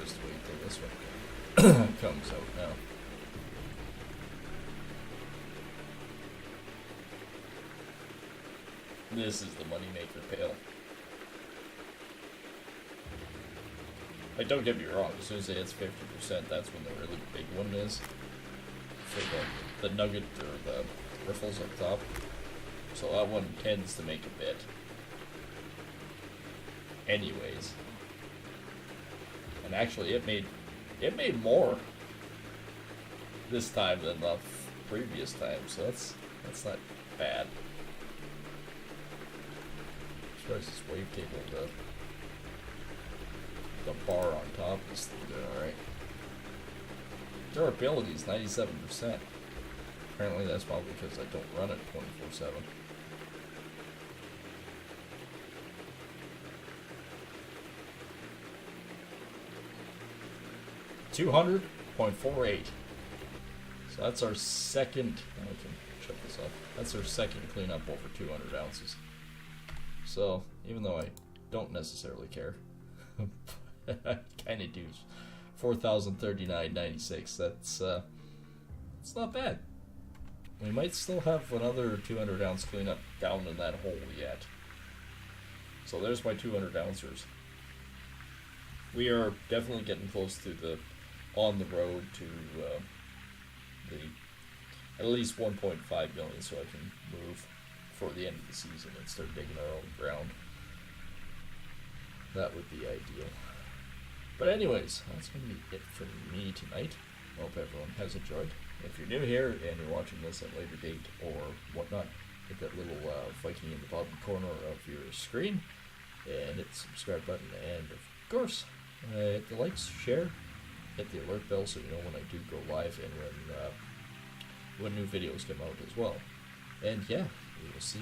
A: Just wait till this one comes out now. This is the moneymaker pail. Like, don't get me wrong, as soon as it hits 50%, that's when the really big one is. For the nugget or the riffles up top. So that one tends to make a bit. Anyways. And actually it made more this time than the previous time, so that's not bad. As far as this wavetable, the bar on top is doing alright. Durability is 97%. Apparently that's probably because I don't run it 24/7. $200.48. So that's our second. I can shut this off. That's our second cleanup over 200 ounces. So even though I don't necessarily care, I kind of do. 4,039.96. That's it's not bad. We might still have another 200 ounce cleanup down in that hole yet. So there's my 200 ouncers. We are definitely getting close to the on the road to the at least 1.5 million, so I can move for the end of the season and start digging our own ground. That would be ideal. But anyways, that's going to be it for me tonight. Hope everyone has enjoyed. If you're new here and you're watching this at a later date or whatnot, hit that little Viking in the bottom corner of your screen and hit the subscribe button, and of course hit the likes, share, hit the alert bell so you know when I do go live and when new videos come out as well. And yeah, we will see you